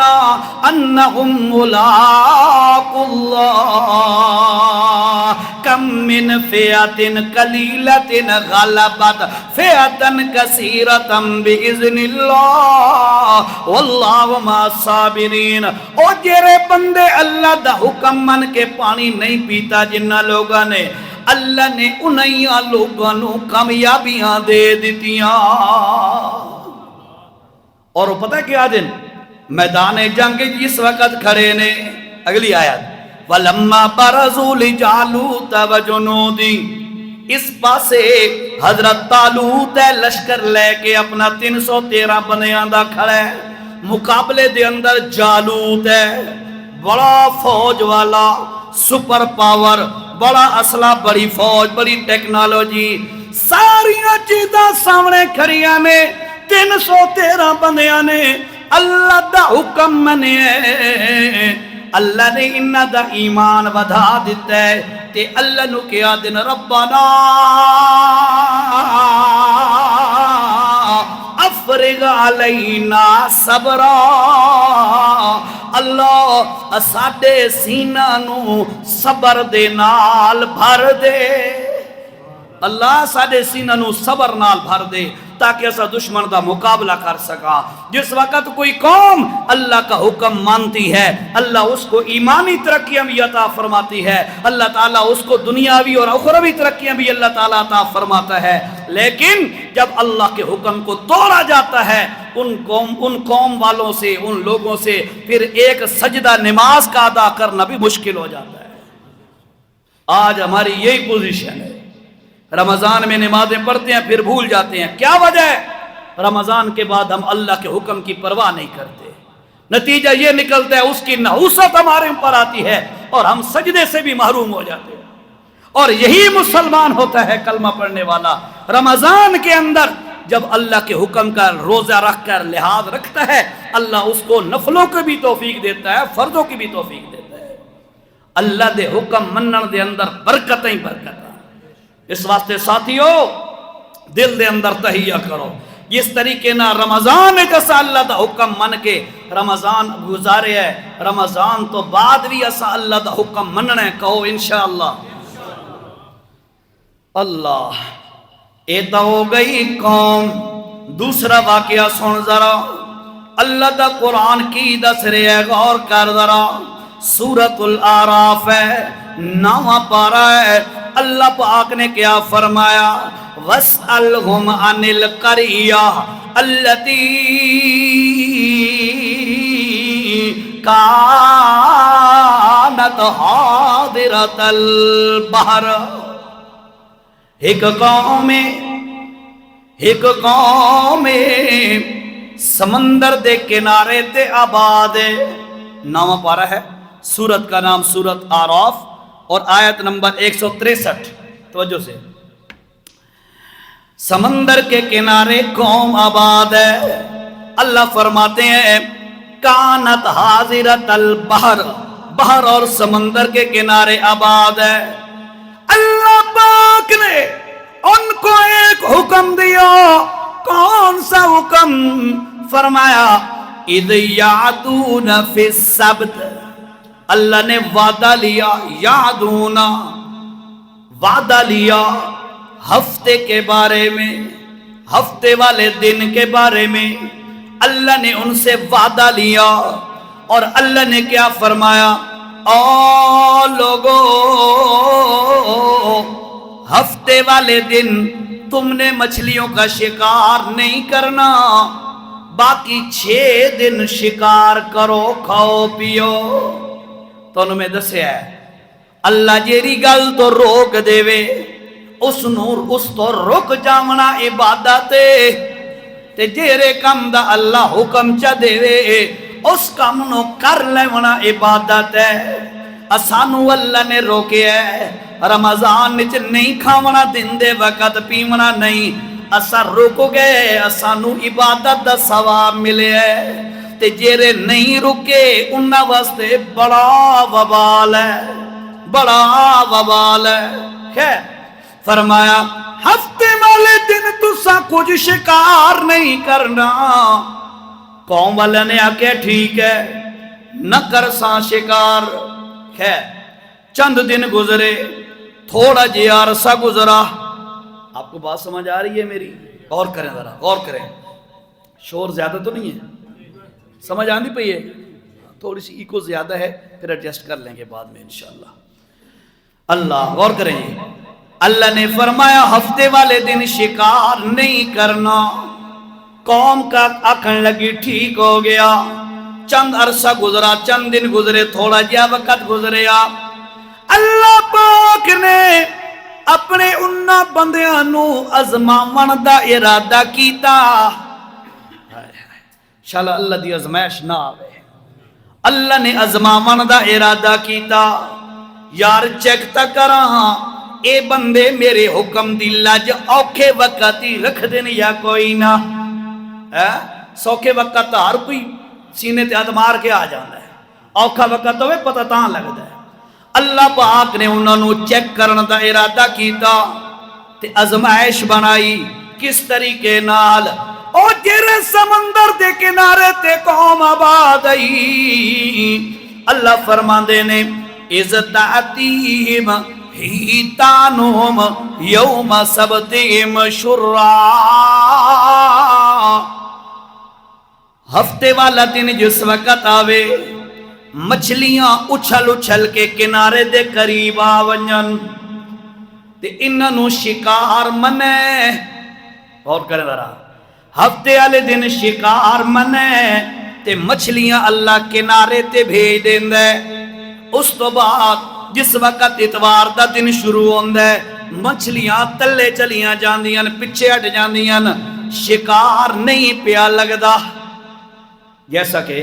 انہم ملاقو اللہ کم من فئۃ قلیلۃ غلبت فئۃ کثیرۃ باذن اللہ واللہ مع الصابرین۔ او جڑے بندے اللہ دا حکم من کے پانی نہیں پیتا جنہ لوگاں نے، اللہ نے انہیاں لوگاں نو کامیابیاں دے دیتیاں۔ اور وہ پتہ کیا دن میدان جنگ جس وقت کھڑے نے، اگلی آیت وَلَمَّا بَرَزُوا لِجَالُوتَ وَجُنُودِهِ، اس پاسے حضرت طالوت لشکر لے کے اپنا 313 بندیاں دا کھڑے، مقابلے دے اندر جالوت ہے، بڑا فوج والا، سپر پاور، بڑا اسلحہ، بڑی فوج، بڑی ٹیکنالوجی، ساریاں چیزاں سامنے کھڑیاں نے، 313 بندیاں نے اللہ دا حکم منے، اللہ نے انہاں دا ایمان ودھا دیتا ہے تے اللہ نو کیا دن ربنا افرغ علینا صبرا، اللہ ساڈے سینہ نو صبر دے نال بھر دے، اللہ ساڈے سینہ نو صبر نال بھر دے تاکہ ایسا دشمن دا مقابلہ کر سکا۔ جس وقت کوئی قوم اللہ کا حکم مانتی ہے، اللہ اس کو ایمانی ترقیاں بھی عطا فرماتی ہے، اللہ تعالیٰ اس کو دنیاوی اور اخروی ترقیاں بھی اللہ تعالیٰ عطا فرماتا ہے۔ لیکن جب اللہ کے حکم کو توڑا جاتا ہے ان قوم والوں سے، ان لوگوں سے، پھر ایک سجدہ نماز کا ادا کرنا بھی مشکل ہو جاتا ہے۔ آج ہماری یہی پوزیشن ہے، رمضان میں نمازیں پڑھتے ہیں پھر بھول جاتے ہیں، کیا وجہ ہے؟ رمضان کے بعد ہم اللہ کے حکم کی پرواہ نہیں کرتے، نتیجہ یہ نکلتا ہے اس کی نحوست ہمارے اوپر آتی ہے اور ہم سجدے سے بھی محروم ہو جاتے ہیں۔ اور یہی مسلمان ہوتا ہے کلمہ پڑھنے والا، رمضان کے اندر جب اللہ کے حکم کا روزہ رکھ کر لحاظ رکھتا ہے، اللہ اس کو نفلوں کو بھی توفیق دیتا ہے، فرضوں کی بھی توفیق دیتا ہے۔ اللہ دے حکم منن دے اندر برکتیں برکتیں۔ اس واسطے ساتھیو دل دے اندر تہیہ کرو، جس طریقے نہ رمضان جیسا اللہ دا حکم من کے رمضان گزارے ہے، رمضان تو بعد بھی ایسا اللہ دا حکم مننے کہو انشاءاللہ۔ اللہ اے تو ہو گئی قوم۔ دوسرا واقعہ سن ذرا، اللہ دا قرآن کی دس رہے ہے، غور کر ذرا، سورۃ الاعراف ہے، 9واں پارہ ہے۔ اللہ پاک نے کیا فرمایا؟ وَاسْأَلْهُمْ عَنِ الْقَرْيَةِ الَّتِي کانت حاضرۃ البحر، ایک قوم سمندر دے کنارے تے آباد ہے۔ نام پارا ہے، سورت کا نام سورت آراف اور آیت نمبر 163۔ توجہ سے، سمندر کے کنارے قوم آباد ہے۔ اللہ فرماتے ہیں کانت حاضرۃ البحر، بحر اور سمندر کے کنارے آباد ہے۔ اللہ پاک نے ان کو ایک حکم دیا، کون سا حکم؟ فرمایا اذ یعدون فی السبت، اللہ نے وعدہ لیا، یعدون وعدہ لیا ہفتے کے بارے میں، ہفتے والے دن کے بارے میں اللہ نے ان سے وعدہ لیا۔ اور اللہ نے کیا فرمایا؟ او لوگو، ہفتے والے دن تم نے مچھلیوں کا شکار نہیں کرنا، باقی 6 دن شکار کرو، کھاؤ پیو۔ تو انہوں میں دسیا ہے اللہ جیری گل تو روک دے وے، اس تو رک جامنا عبادت تے جیرے کم دا اللہ حکم چا دے وے اس کم نو کر لیونا عبادت ہے۔ اسانو اللہ نے روکے ہے رمضان وچ نہیں کھاونا، دن دے وقت پیونا نہیں، اسا رک گئے، اسانو عبادت دا ثواب ملے ہے۔ تے جیرے نہیں رکے انہاں واسطے بڑا وبال ہے، بڑا وبال ہے۔ خیر فرمایا ہفتے والے دن تسا کچھ شکار نہیں کرنا۔ قوم والے نے آکے ٹھیک ہے نہ کر سا شکار۔ خیر چند دن گزرے، تھوڑا جی عرصہ گزرا۔ آپ کو بات سمجھ آ رہی ہے میری؟ غور کریں ذرا، غور کریں، شور زیادہ تو نہیں ہے؟ سمجھ آندی پئی ہے؟ تھوڑی سی ایکو زیادہ ہے، پھر ایڈجسٹ کر لیں گے بعد میں انشاءاللہ۔ اللہ غور کریں، اللہ نے فرمایا ہفتے والے دن شکار نہیں کرنا۔ قوم کا آکھن لگی ٹھیک ہو گیا۔ چند عرصہ گزرا، چند دن گزرے، تھوڑا جہا وقت گزریا، اللہ پاک نے اپنے انہاں بندیاں نو ازماون دا ارادہ کیتا۔ انشاءاللہ اللہ دی ازمائش نہ آوے۔ اللہ نے ازماون دا ارادہ کیتا، یار چیک تا کراں اے بندے میرے حکم دی لج اوکھے وقت ہی رکھ دین یا کوئی نہ۔ سوکھے وقت ہر کوئی سینے تے ہاتھ مار کے آ جانا ہے، اوکھا وقت ہوئے پتہ تاں لگدا ہے۔ اللہ پاک نے انہوں نے چیک کرنے دا ارادہ کیتا تے ازمائش بنائی۔ کس طریقے نال؟ او جیرے سمندر دے کنارے تے قوم آباد آئی، اللہ فرماندے نے اذ تأتیہم حیتانہم یوم سبتہم شرعا، ہفتے والا دن جس وقت آوے مچھلیاں اچھل اچھل کے کنارے دے قریب آونجن تے انہاں نو شکار منے۔ اور کریں ذرا، ہفتے والے دن شکار منے تے مچھلیاں اللہ کنارے تے بھیج دیندا ہے۔ اس تو بعد جس وقت اتوار دا دن شروع ہوندا ہے مچھلیاں تلے چلیاں جاندیاں، پیچھے ہٹ جاندیاں، شکار نہیں پیا لگدا۔ جیسا کہ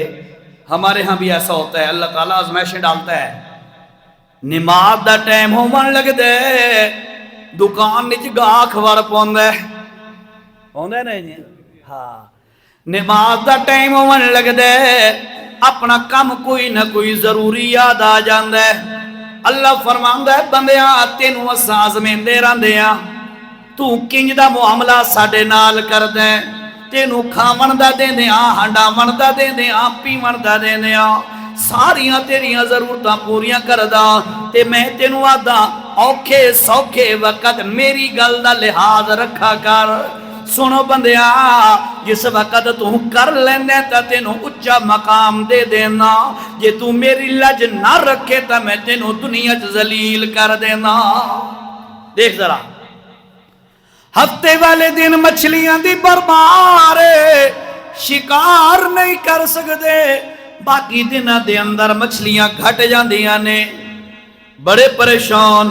ہمارے ہاں بھی ایسا ہوتا ہے، اللہ تعالیٰ آزمائشیں ڈالتا ہے۔ نماز دا ٹائم ہون لگ دے، دکان نیچ گاہ کھوار پوندا ہے، پوندا ہے نہیں جی؟ ہاں، نماز دا ٹائم ہون لگ دے، اپنا کم کوئی نہ کوئی ضروری یاد آ جاندا ہے۔ اللہ فرماندا ہے بندیاں تینوں اساں آزمیندے رہندیاں، تو کنج دا معاملہ ساڈے نال کردے، تینوں کھاون دا دیندیاں، ہنڈاون دا دیندیاں، پیون دا دیندیاں، ساریاں تیریاں ضرورتاں پوریاں کردا، تے میں تینوں آدا اوکھے سوکھے وقت میری گل دا لحاظ رکھا کر۔ سنو بندیاں، جس وقت تو کر لیندے تا تینوں اچھا مقام دے دینا، جے تو میری لج نہ رکھے تا میں تینوں دنیا ذلیل کر دینا۔ دیکھ ذرا، ہفتے والے دن مچھلیاں دی بربارے، شکار نہیں کر سکتے، باقی دنوں دے اندر مچھلیاں گھٹ جاندیاں نے، بڑے پریشان۔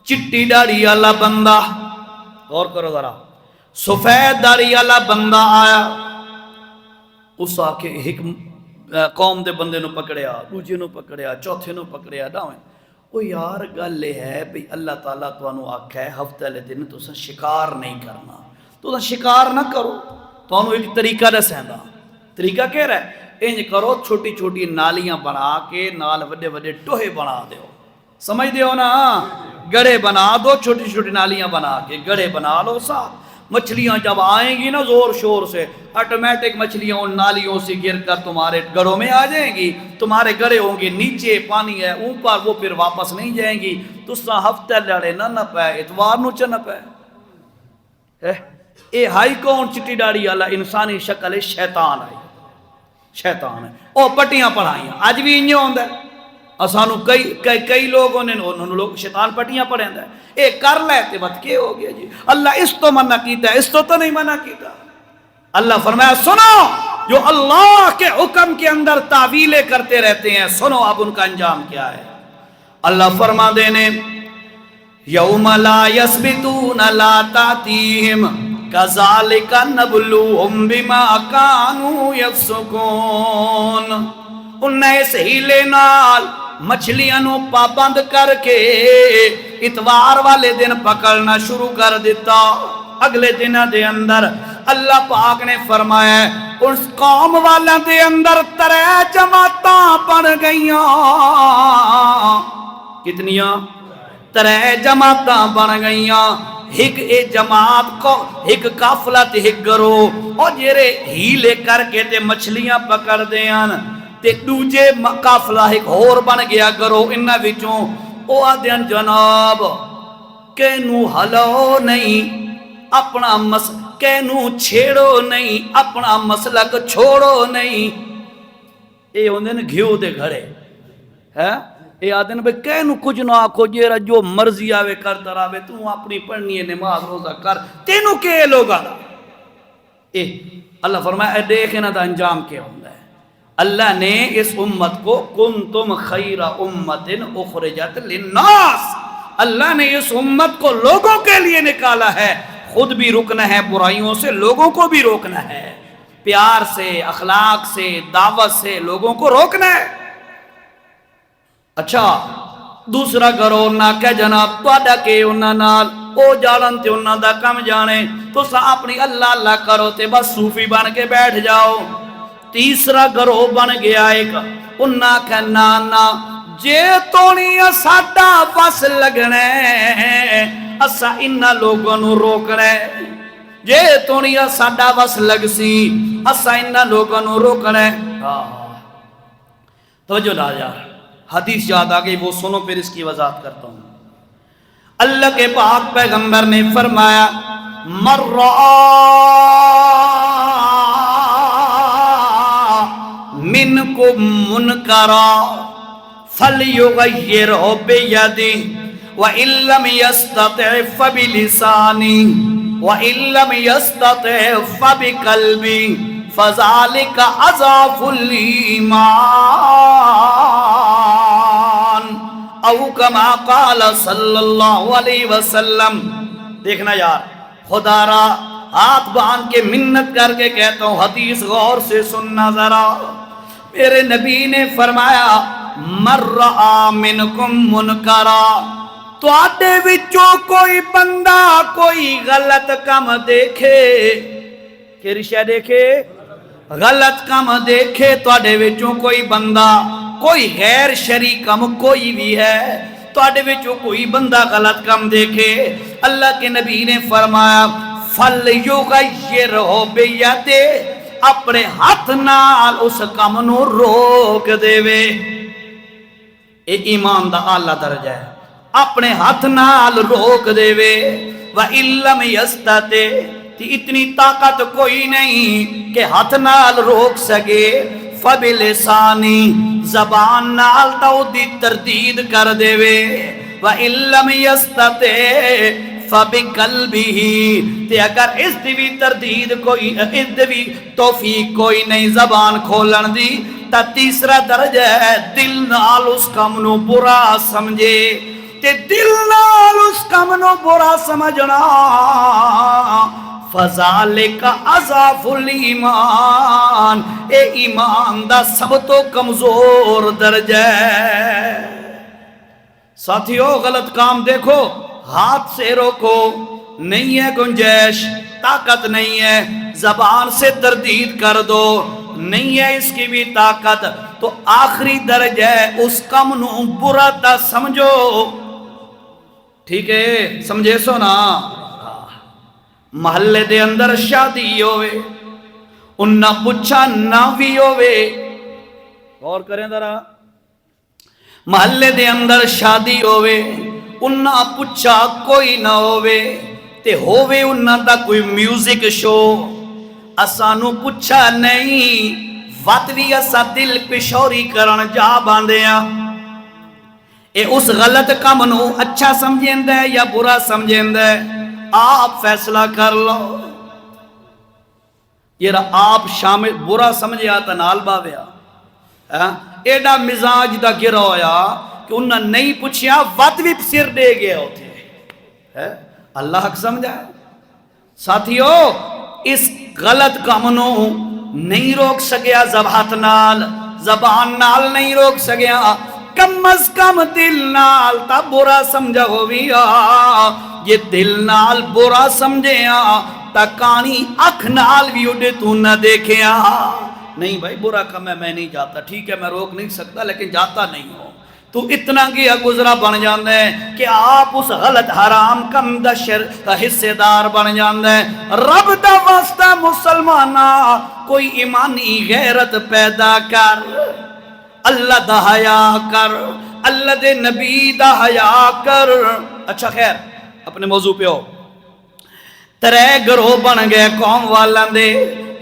چٹی داڑھی والا بندہ، غور کرو ذرا، سفید داڑھی والا بندہ آیا، اس آ کے ایک قوم دے بندے نو پکڑیا، دوجے نو پکڑیا، چوتھے نو پکڑیا، ڈاویں او یار گل یہ ہے بھی اللہ تعالیٰ تانوں آکھیا ہے ہفتے والے دن تساں شکار نہیں کرنا، تساں شکار نہ کرو، تانوں ایک طریقہ دسیندا۔ طریقہ کہہ رہا ہے انج کرو، چھوٹی چھوٹی نالیاں بنا کے نال وڈے وڈے ٹوہے بنا دیو، سمجھ دیو نا، گڑھے بنا دو، چھوٹی چھوٹی نالیاں بنا کے گڑھے بنا لو سا، مچھلیاں جب آئیں گی نا زور شور سے آٹومیٹک مچھلیاں ان نالیوں سے گر کر تمہارے گڑھوں میں آ جائیں گی، تمہارے گڑھے ہوں گے نیچے پانی ہے اوپر، وہ پھر واپس نہیں جائیں گی، تساں ہفتے لڑے نہ پے اتوار نو چ نہ پے۔ اے ہائی کون چٹی داڑھی والا انسانی شکل ہے، شیطان آئی، شیطان ہے، او پٹیاں پڑھائیاں اج بھی انجے ہوندا ہے، اسانو کئی لوگوں نے انہوں لوگ شیطان پٹیاں پڑھیندا ہے، اے کر لے تے بات کیا ہو گیا جی، اللہ اس تو منع کیتا ہے، اس تو نہیں منع کیتا۔ اللہ فرمایا سنو جو اللہ کے حکم کے اندر تعویلیں کرتے رہتے ہیں، سنو اب ان کا انجام کیا ہے۔ اللہ فرما دینے یوم لا یسبتون لا تاتیہم کذالک نبلوہم بما کانوا یفسقون، انہیں اس ہیلے نال مچھلیاں نو پابند کر کے اتوار والے دن پکڑنا شروع کر دیتا۔ اگلے دنوں دے اندر اللہ پاک نے فرمایا اس قوم والوں دے اندر 3 جماعتاں بن گئیاں، کتنیاں؟ 3 جماعتاں بن گئیاں، ایک اے جماعت کو ایک قافلہ تے ایک گروہ، اور جیرے ہیلے کر کے تے مچھلیاں پکڑ دیاں تے دوجے قافلہ ایک اور بن گیا گروہ، انہاں وچوں او آدھن جناب کینو ہلو نہیں اپنا کینو چھیڑو نہیں اپنا مسلک چھوڑو نہیں، اے ہوندے نے گھیو دے گھڑے ہے، اے آدھن بھئی کینو کچھ نہ آکھو جیرا جو مرضی آوے کرتا راوے، تو اپنی پڑھنی ہے نماز روزہ کر، تینو کے لوگا اے اللہ فرمایا اے دیکھنا دا انجام کیا ہوندہ ہے۔ اللہ نے اس امت کو کنتم خیر امت اخرجت للناس، اللہ نے اس امت کو لوگوں کے لیے نکالا ہے، خود بھی رکنا ہے برائیوں سے، لوگوں کو بھی روکنا ہے، پیار سے، اخلاق سے، دعوت سے لوگوں کو روکنا ہے۔ اچھا دوسرا گروہ نہ کہ جناب تواڈا کہ انہاں نال او جانن تے انہاں دا کم جانے، تساں اپنی اللہ اللہ کرو تے بس صوفی بن کے بیٹھ جاؤ۔ تیسرا گروہ بن گیا ایک، انہاں کہ نانا جے تونی ساڈا بس لگنے اسا انہاں لوگوں نو روکنے، جے تونی ساڈا بس لگ سی اسا انہاں لوگوں نو روکنے۔ توجہ لا یار، حدیث یاد آ گئی، وہ سنو پھر اس کی وضاحت کرتا ہوں۔ اللہ کے پاک پیغمبر نے فرمایا مر منکم منکرا فلیغیرہ بیدہ وَإِن لَّمْ يَسْتَطِعْ فَبِلِسَانِهِ وَإِن لَّمْ يَسْتَطِعْ فَبِقَلْبِهِ فَذَلِكَ أَضْعَفُ الْإِيمَانِ او کما قال صلی اللہ علیہ وسلم۔ دیکھنا یار، خدا را ہاتھ باندھ کے منت کر کے کہتا ہوں، حدیث غور سے سننا ذرا، میرے نبی نے فرمایا مر رآ منکم منکرا، تو آٹے وچوں کوئی بندہ کوئی غلط کم دیکھے، کیری شے دیکھے؟ غلط کم دیکھے، تو آٹے وچوں کوئی بندہ کوئی غیر شرعی کم کوئی بھی ہے، تو آٹے وچوں کوئی بندہ غلط کم دیکھے، اللہ کے نبی نے فرمایا فَلْيُغَيِّرْهُ بِيَدِهِ، اپنے ہاتھ نال اس کم نو روک دے وے۔ اے ایمان دا اعلیٰ درجہ ہے، اپنے ہاتھ نال روک دے وے۔ وَإِن لَّمْ يَسْتَطِعْ، اتنی طاقت کوئی نہیں کہ ہاتھ نال روک سکے، فَبِلِسَانِهِ، زبان نال تو دی تردید کر دے وے۔ وَإِن لَّمْ يَسْتَطِعْ فبقلبه تے اگر اس دی بھی تردید کوئی اس دی بھی توفیق کوئی نہیں زبان کھولن دی تا تیسرا درجہ ہے دل نال اس کم نو برا سمجھے تے دل نال اس کم نو برا سمجھنا فذالک اضعف الایمان اے ایمان دا سب تو کمزور درجہ ہے۔ ساتھیو غلط کام دیکھو ہاتھ سے روکو، نہیں ہے گنجائش، طاقت نہیں ہے، زبان سے تردید کر دو، نہیں ہے اس کی بھی طاقت، تو آخری درجہ ہے اس کم نو برا تا سمجھو، ٹھیک ہے سمجھے سو نا۔ محلے دے اندر شادی ہوئے انہاں پچھا نہ بھی ہوئے، غور کریں ذرا، محلے دے اندر شادی ہوئے انہاں پچھا کوئی نہ ہوئے تے ہوئے انہاں دا کوئی میوزک شو، اسانو پچھا نہیں وقت بھی اسا دل پشوری کرن جا باندھیاں، اے اس غلط کم نو اچھا سمجھیں دے یا برا سمجھیں دے آپ فیصلہ کر لو۔ یہ آپ شامل برا سمجھے آتا نال باویا ایڈا مزاج دا گرا ہویا کہ انہاں نہیں پوچھیا وقت بھی سر دے گئے ہوتے، اللہ حق سمجھا ہے۔ ساتھیو اس غلط کام نو نہیں روک سکیا زبان نال، زبان نال نہیں روک سکیا، کم از کم دل نال تا برا سمجھا ہویا، یہ دل نال برا سمجھیا تا کانی اکھ نال بھی اڈے تو نہ دیکھیا، نہیں بھائی برا کم ہے میں نہیں جاتا، ٹھیک ہے میں روک نہیں سکتا لیکن جاتا نہیں ہوں، تو اتنا گیا گزرا بن جاندے ہیں کہ آپ اس غلط حرام کم دا شر دا حصے دار بن جاندے ہیں۔ رب دا واسطہ مسلمانہ کوئی ایمانی غیرت پیدا کر، اللہ دا حیا کر، اللہ دے نبی دا حیا کر۔ اچھا خیر اپنے موضوع پہ ہو، ترے گروہ بن گئے قوم والان دے،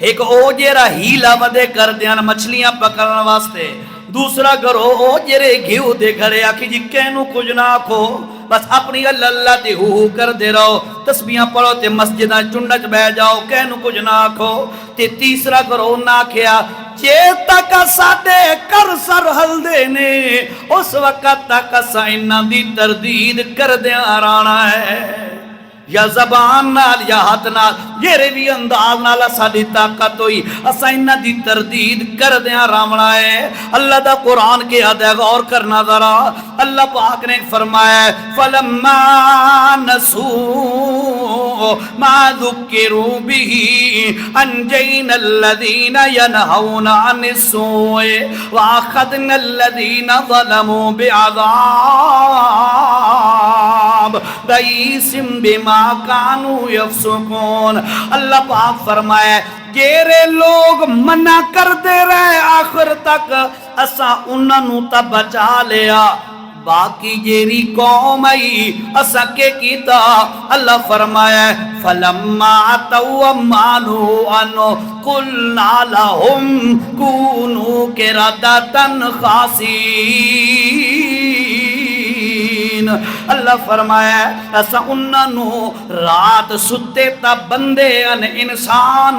ایک او جیرا ہیلا ودے کر دیاں مچھلیاں پکڑن واسطے، دوسرا گروہ او جیرے گھیو دے گھرے آکھی جی کہنو کچھ نہ کھو، بس اپنی اللہ اللہ دی ہو کر دے رہو، تسبیحاں پڑھو تے مسجدہ چنڈچ بہ جاؤ کہنو کچھ نہ کھو، تے تیسرا گروہ نہ کھیا جے تک ساڈے کر سر ہل دینے اس وقت تک اسا انہاں دی تردید کر دیاں رانا ہے، یا زبان نال یا ہاتھ نال جیرے بھی انداز نال ساڈی طاقت ہوئی اسا انہاں دی تردید کر دیاں راونا ہے۔ اللہ دا قرآن کے حد غور کرنا ذرا، اللہ پاک نے فرمایا فلما نسوا ما ذکروا به انجینا الذین ینہون عن السوء واخذنا الذین ظلموا بعذاب بئیس بما کانوا یفسقون۔ اللہ پاک فرمائے جیرے لوگ منع کر دے رہے آخر تک اسا انہوں تا بچا لیا، باقی جیری قوم آئی اسا کے کیتا، اللہ فرمایا فلما عتوا عما نہوا عنہ قلنا لهم کونوا قردۃ خاسئین۔ اللہ فرمایا ایسا انہوں رات ستے تا بندے ان انسان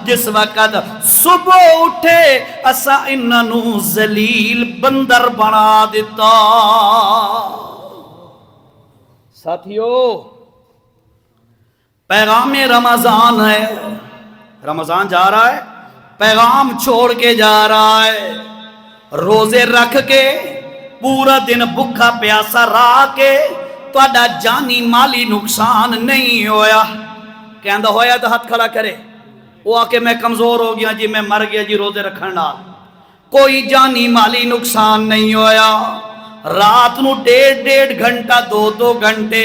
جس وقت صبح اٹھے ایسا انہوں ذلیل بندر بنا دیتا۔ ساتھیو پیغام رمضان ہے، رمضان جا رہا ہے، پیغام چھوڑ کے جا رہا ہے، روزے رکھ کے پورا دن بھکھا پیاسا رہا کے تہاڈا جانی مالی نقصان نہیں ہویا، کہندا ہویا تو ہاتھ کھڑا کرے، وہ آ کے میں کمزور ہو گیا جی میں مر گیا جی روزے رکھن نال، کوئی جانی مالی نقصان نہیں ہویا۔ رات نو 1.5 گھنٹہ 2 گھنٹے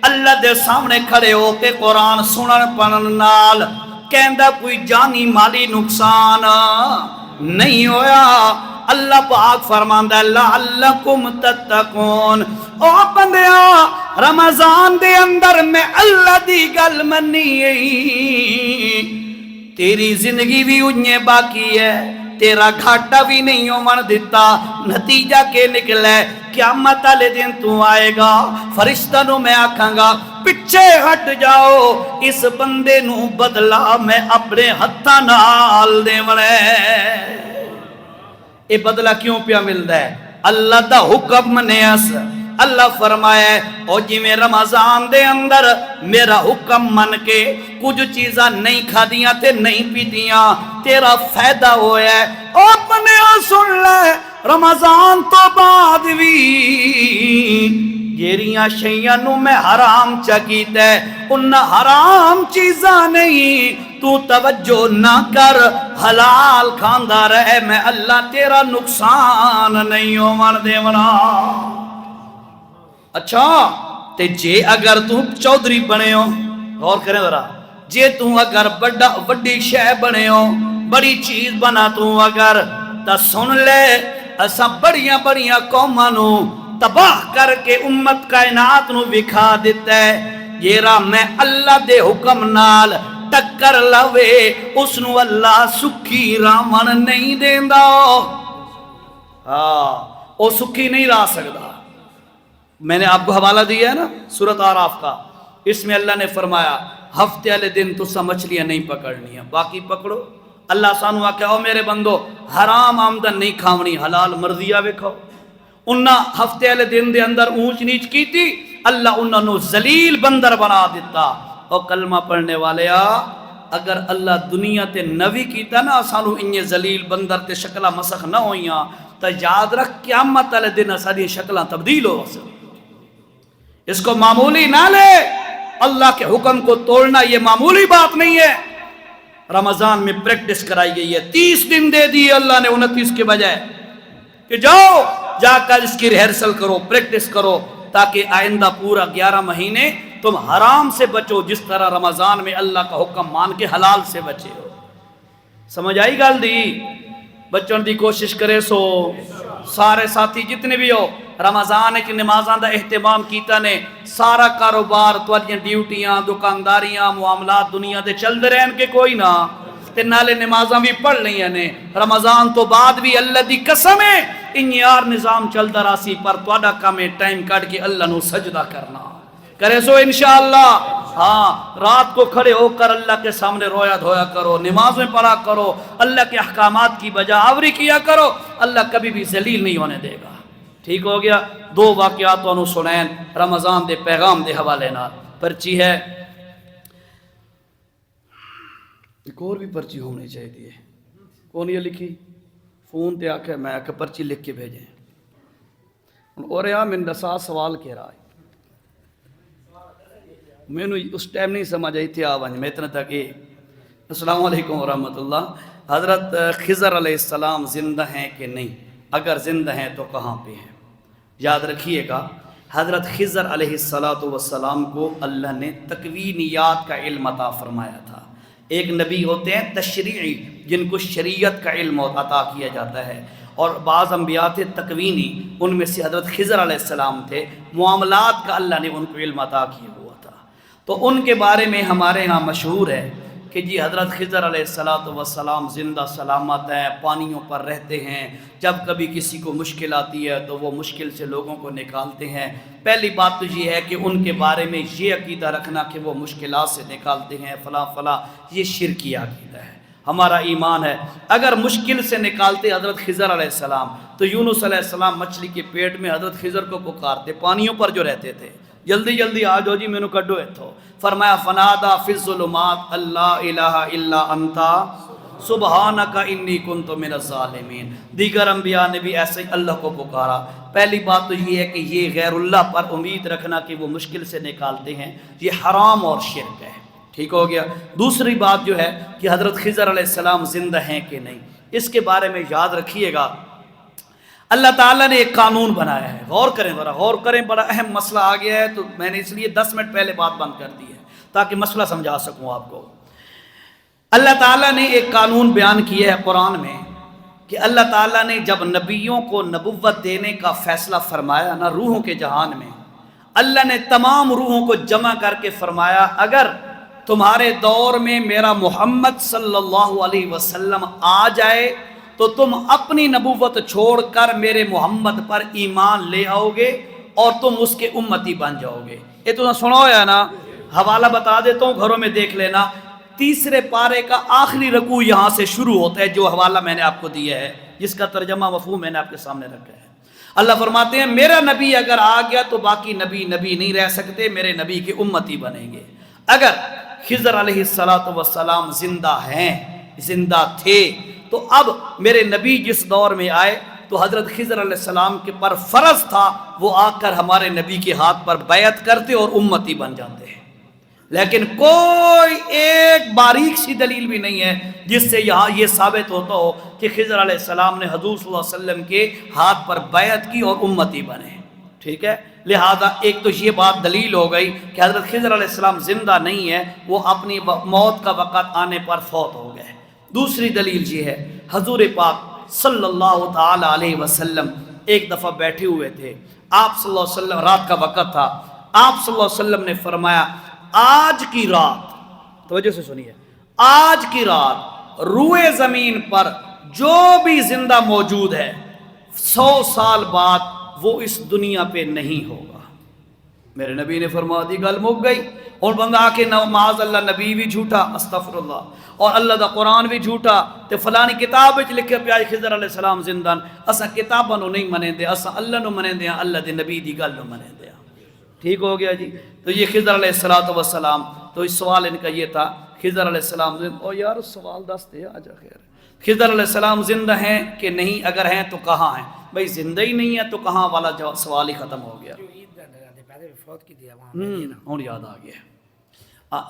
اللہ دے سامنے کھڑے ہو کے قرآن سنن پڑھن نال کہندا کوئی جانی مالی نقصان نہیں ہویا۔ اللہ پاک فرماندا ہے لعلکم تتقون، او بندیاں رمضان دے اندر میں اللہ دی گل منی تیری زندگی بھی انہیں باقی ہے، تیرا گھاٹا بھی نہیں ہومن دیتا. نتیجہ کے نکلے قیامت والے دن تو آئے گا فرشتہ نو میں آکھاں گا پچھے ہٹ جاؤ اس بندے نو بدلا میں اپنے ہتھاں نال دیونا ہے. اے بدلہ کیوں پیا ملدا ہے؟ اللہ دا حکم نے اس اللہ فرمایا او جی میں رمضان دے اندر میرا حکم من کے کچھ چیزاں نہیں کھا دیاں تے نہیں پی دیاں تیرا فائدہ ہویا ہے. او بنیا سن لے رمضان تو بعد بھی جیریاں شیئاں نو میں حرام چکیتا ہے ان حرام چیزاں نہیں تو توجہ نہ کر حلال کھاندا رہے میں اللہ تیرا نقصان نہیں ہومن دیونا. اچھا تے جے اگر تو چودھری بنے ہو غور کریں ذرا جے تو اگر وڈی شے بنے ہو بڑی چیز بنا تو اگر تا سن لے اسا بڑیاں بڑیاں قوماں نو تباہ کر کے امت کائنات نو وکھا دیتا ہے. جیرا میں اللہ دے حکم نال ٹکر لوے اس نو اللہ سکھی رامن نہیں دیندا. او سکھی نہیں را سکدا. میں نے آپ کو حوالہ دیا ہے نا سورۃ آراف کا اس میں اللہ نے فرمایا ہفتے والے دن تو مچھلیاں نہیں پکڑنی ہیں باقی پکڑو. اللہ سانو آکھے او میرے بندو حرام آمدن نہیں کھاونی حلال مرضیہ وکھو. انہاں ہفتے والے دن دے اندر اونچ نیچ کی تھی اللہ انہاں نو ذلیل بندر بنا دیتا. او کلمہ پڑھنے والے اگر اللہ دنیا تے نوی کیتا نا سانو انہیں ذلیل بندر تے شکلہ مسخ نہ ہوئیاں تا یاد رکھ قیامت والے دن ساری شکلہ تبدیل ہو سکتا. اس کو معمولی نہ لے اللہ کے حکم کو توڑنا یہ معمولی بات نہیں ہے. رمضان میں پریکٹس کرائی گئی ہے 30 دن دے دی اللہ نے 29 کے بجائے کہ جاؤ جا کر اس کی ریہرسل کرو پریکٹس کرو تاکہ آئندہ پورا 11 مہینے تم حرام سے بچو جس طرح رمضان میں اللہ کا حکم مان کے حلال سے بچے ہو. سمجھ آئی گل دی؟ بچوں دی کوشش کرے سو سارے ساتھی جتنے بھی ہو رمضان کی نمازاں دا اہتمام کیتا نے سارا کاروبار تواڈیاں ڈیوٹیاں دکانداریاں معاملات دنیا دے چل دے رہن کے کوئی نہ تے نالے نمازاں بھی پڑھ لیاں نے رمضان تو بعد بھی اللہ دی قسم ہے ان یار نظام چلدا راسی پر تواڈا کام ہے ٹائم کٹ کے اللہ نو سجدہ کرنا کرے سو انشاءاللہ. ہاں رات کو کھڑے ہو کر اللہ کے سامنے رویا دھویا کرو نمازیں پڑھا کرو اللہ کے احکامات کی بجا آوری کیا کرو اللہ کبھی بھی ذلیل نہیں ہونے دے گا. ٹھیک ہو گیا. 2 واقعات انہوں سنین رمضان دے پیغام دے حوالے نال. پرچی ہے ایک اور بھی پرچی ہونی چاہیے کون یہ لکھی فون تے آکھے میں آکھے پرچی لکھ کے بھیجیں اور یہاں میں دسا سوال کہہ رہا ہے میں نے اس ٹائم نہیں سمجھ آئی تھی آواز میں اتنا تک کہ السلام علیکم ورحمۃ اللہ. حضرت خضر علیہ السلام زندہ ہیں کہ نہیں؟ اگر زندہ ہیں تو کہاں پہ ہیں؟ یاد رکھیے گا حضرت خضر علیہ السلام کو اللہ نے تکوینیات کا علم عطا فرمایا تھا. ایک نبی ہوتے ہیں تشریعی جن کو شریعت کا علم عطا کیا جاتا ہے اور بعض انبیاء تھے تکوینی ان میں سے حضرت خضر علیہ السلام تھے معاملات کا اللہ نے ان کو علم عطا کیا ہوا تھا. تو ان کے بارے میں ہمارے ہاں مشہور ہے کہ جی حضرت خضر علیہ السلام زندہ سلامت ہیں پانیوں پر رہتے ہیں جب کبھی کسی کو مشکل آتی ہے تو وہ مشکل سے لوگوں کو نکالتے ہیں. پہلی بات تو یہ ہے کہ ان کے بارے میں یہ عقیدہ رکھنا کہ وہ مشکلات سے نکالتے ہیں فلاں فلاں یہ شرکی عقیدہ ہے. ہمارا ایمان ہے اگر مشکل سے نکالتے حضرت خضر علیہ السلام تو یونس علیہ السلام مچھلی کے پیٹ میں حضرت خضر کو پکارتے پانیوں پر جو رہتے تھے جلدی جلدی آ جاؤ جی مینو کڈو اتھو. فرمایا فنادا فی الظلمات اللہ الہ الا انتا سبحانک انی کنت من الظالمین. دیگر انبیاء نے بھی ایسے ہی اللہ کو پکارا. پہلی بات تو یہ ہے کہ یہ غیر اللہ پر امید رکھنا کہ وہ مشکل سے نکالتے ہیں یہ حرام اور شرک ہے. ٹھیک ہو گیا. دوسری بات جو ہے کہ حضرت خضر علیہ السلام زندہ ہیں کہ نہیں اس کے بارے میں یاد رکھیے گا اللہ تعالیٰ نے ایک قانون بنایا ہے. غور کریں ذرا غور کریں بڑا اہم مسئلہ آ گیا ہے تو میں نے اس لیے 10 منٹ پہلے بات بند کر دی ہے تاکہ مسئلہ سمجھا سکوں آپ کو. اللہ تعالیٰ نے ایک قانون بیان کیا ہے قرآن میں کہ اللہ تعالیٰ نے جب نبیوں کو نبوت دینے کا فیصلہ فرمایا نا روحوں کے جہان میں اللہ نے تمام روحوں کو جمع کر کے فرمایا اگر تمہارے دور میں میرا محمد صلی اللہ علیہ وسلم آ جائے تو تم اپنی نبوت چھوڑ کر میرے محمد پر ایمان لے آؤ گے اور تم اس کے امتی بن جاؤ گے۔ یہ تو سنو ہے نا، حوالہ بتا دیتا ہوں، گھروں میں دیکھ لینا۔ تیسرے پارے کا آخری رکوع یہاں سے شروع ہوتا ہے، جو حوالہ میں نے آپ کو دیا ہے، جس کا ترجمہ مفہوم میں نے آپ کے سامنے رکھا ہے۔ اللہ فرماتے ہیں میرا نبی اگر آ گیا تو باقی نبی نہیں رہ سکتے، میرے نبی کے امتی بنیں گے۔ اگر خضر علیہ السلام زندہ ہیں، زندہ تھے، تو اب میرے نبی جس دور میں آئے تو حضرت خضر علیہ السلام کے پر فرض تھا وہ آ کر ہمارے نبی کے ہاتھ پر بیعت کرتے اور امتی بن جاتے ہیں۔ لیکن کوئی ایک باریک سی دلیل بھی نہیں ہے جس سے یہاں یہ ثابت ہوتا ہو کہ خضر علیہ السلام نے حضور صلی اللہ علیہ وسلم کے ہاتھ پر بیعت کی اور امتی بنے، ٹھیک ہے۔ لہذا ایک تو یہ بات دلیل ہو گئی کہ حضرت خضر علیہ السلام زندہ نہیں ہے، وہ اپنی موت کا وقت آنے پر فوت ہو گئے۔ دوسری دلیل یہ ہے، حضور پاک صلی اللہ تعالی علیہ وسلم ایک دفعہ بیٹھے ہوئے تھے، آپ صلی اللہ علیہ وسلم، رات کا وقت تھا، آپ صلی اللہ علیہ وسلم نے فرمایا آج کی رات، توجہ سے سنیے، آج کی رات روئے زمین پر جو بھی زندہ موجود ہے 100 سال بعد وہ اس دنیا پہ نہیں ہوگا۔ میرے نبی نے فرما دی گل مک گئی، اور بندہ آ کے معاذ اللہ نبی بھی جھوٹا، استغفر اللہ، اور اللہ دا قرآن بھی جھوٹا، تے فلانی کتاب وچ لکھے پیا خضر علیہ السلام زندہ، اساں کتاباں نو نہیں منیں دے، اساں اللہ نو منیں دے، اللہ دے نبی دی گل نو منیں دے۔ ٹھیک ہو گیا جی۔ تو یہ خضر علیہ السلام، تو اس سوال ان کا یہ تھا، خضر علیہ السلام زندہ، او یار سوال دس دے آجا خیر، خضر علیہ السلام زندہ ہیں کہ نہیں؟ اگر ہیں تو کہاں ہیں؟ بھئی زندہ ہی نہیں ہے تو کہاں والا سوال ہی ختم ہو گیا۔ اور یاد آ گیا،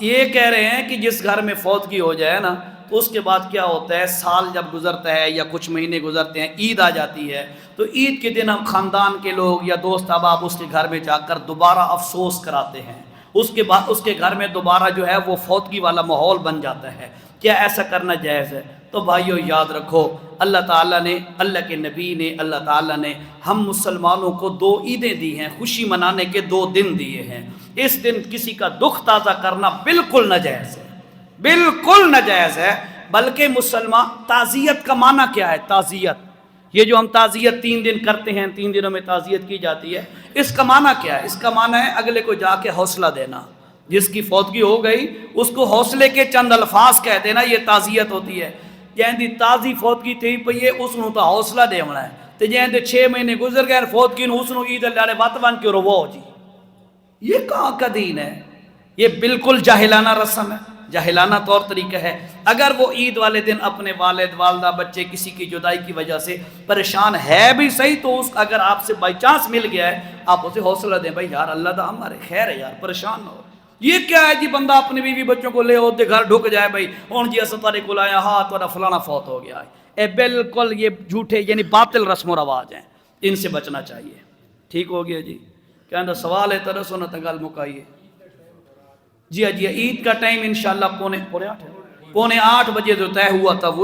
یہ کہہ رہے ہیں کہ جس گھر میں فوتگی ہو جائے نا تو اس کے بعد کیا ہوتا ہے، سال جب گزرتا ہے یا کچھ مہینے گزرتے ہیں، عید آ جاتی ہے، تو عید کے دن ہم خاندان کے لوگ یا دوست احباب اس کے گھر میں جا کر دوبارہ افسوس کراتے ہیں، اس کے بعد اس کے گھر میں دوبارہ جو ہے وہ فوتگی والا ماحول بن جاتا ہے۔ کیا ایسا کرنا جائز ہے؟ تو بھائیو یاد رکھو، اللہ تعالیٰ نے، اللہ کے نبی نے، اللہ تعالیٰ نے ہم مسلمانوں کو 2 عیدیں دی ہیں، خوشی منانے کے 2 دن دیے ہیں۔ اس دن کسی کا دکھ تازہ کرنا بالکل ناجائز ہے، بالکل ناجائز ہے۔ بلکہ مسلمان، تعزیت کا معنی کیا ہے؟ تعزیت، یہ جو ہم تعزیت 3 دن کرتے ہیں، 3 دنوں میں تعزیت کی جاتی ہے، اس کا معنی کیا ہے؟ اس کا معنی ہے اگلے کو جا کے حوصلہ دینا، جس کی فوتگی ہو گئی اس کو حوصلے کے چند الفاظ کہہ دینا، یہ تعزیت ہوتی ہے۔ جہاں دی تازی فوتگی تھی پئی ہے اس نو تو حوصلہ دے ہونا ہے، تے جہاں دے 6 مہینے گزر گئے فوتگی نو اس نو عید اللہ وط بن کے رو جی، یہ کہاں کا دین ہے؟ یہ بالکل جاہلانہ رسم ہے، جاہلانہ طور طریقہ ہے۔ اگر وہ عید والے دن اپنے والد والدہ بچے کسی کی جدائی کی وجہ سے پریشان ہے بھی صحیح، تو اس اگر آپ سے بائی چانس مل گیا ہے آپ اسے حوصلہ دیں، بھائی یار اللہ دا ہمارے خیر ہے یار، پریشان نہ ہو۔ یہ کیا ہے جی، بندہ اپنی بیوی بچوں کو لے ہوتے گھر ڈھک جائے، بھائی ہوں جی اسا تارے کو لایا، ہاں تھوڑا فلانا فوت ہو گیا ہے، اے بالکل یہ جھوٹے یعنی باطل رسم و رواج ہیں، ان سے بچنا چاہیے۔ ٹھیک ہو گیا جی؟ کہنا سوال ہے طرح سونا تنگل مکائیے جی۔ عید کا ٹائم انشاءاللہ 7:45 بجے جو طے ہوا تھا وہ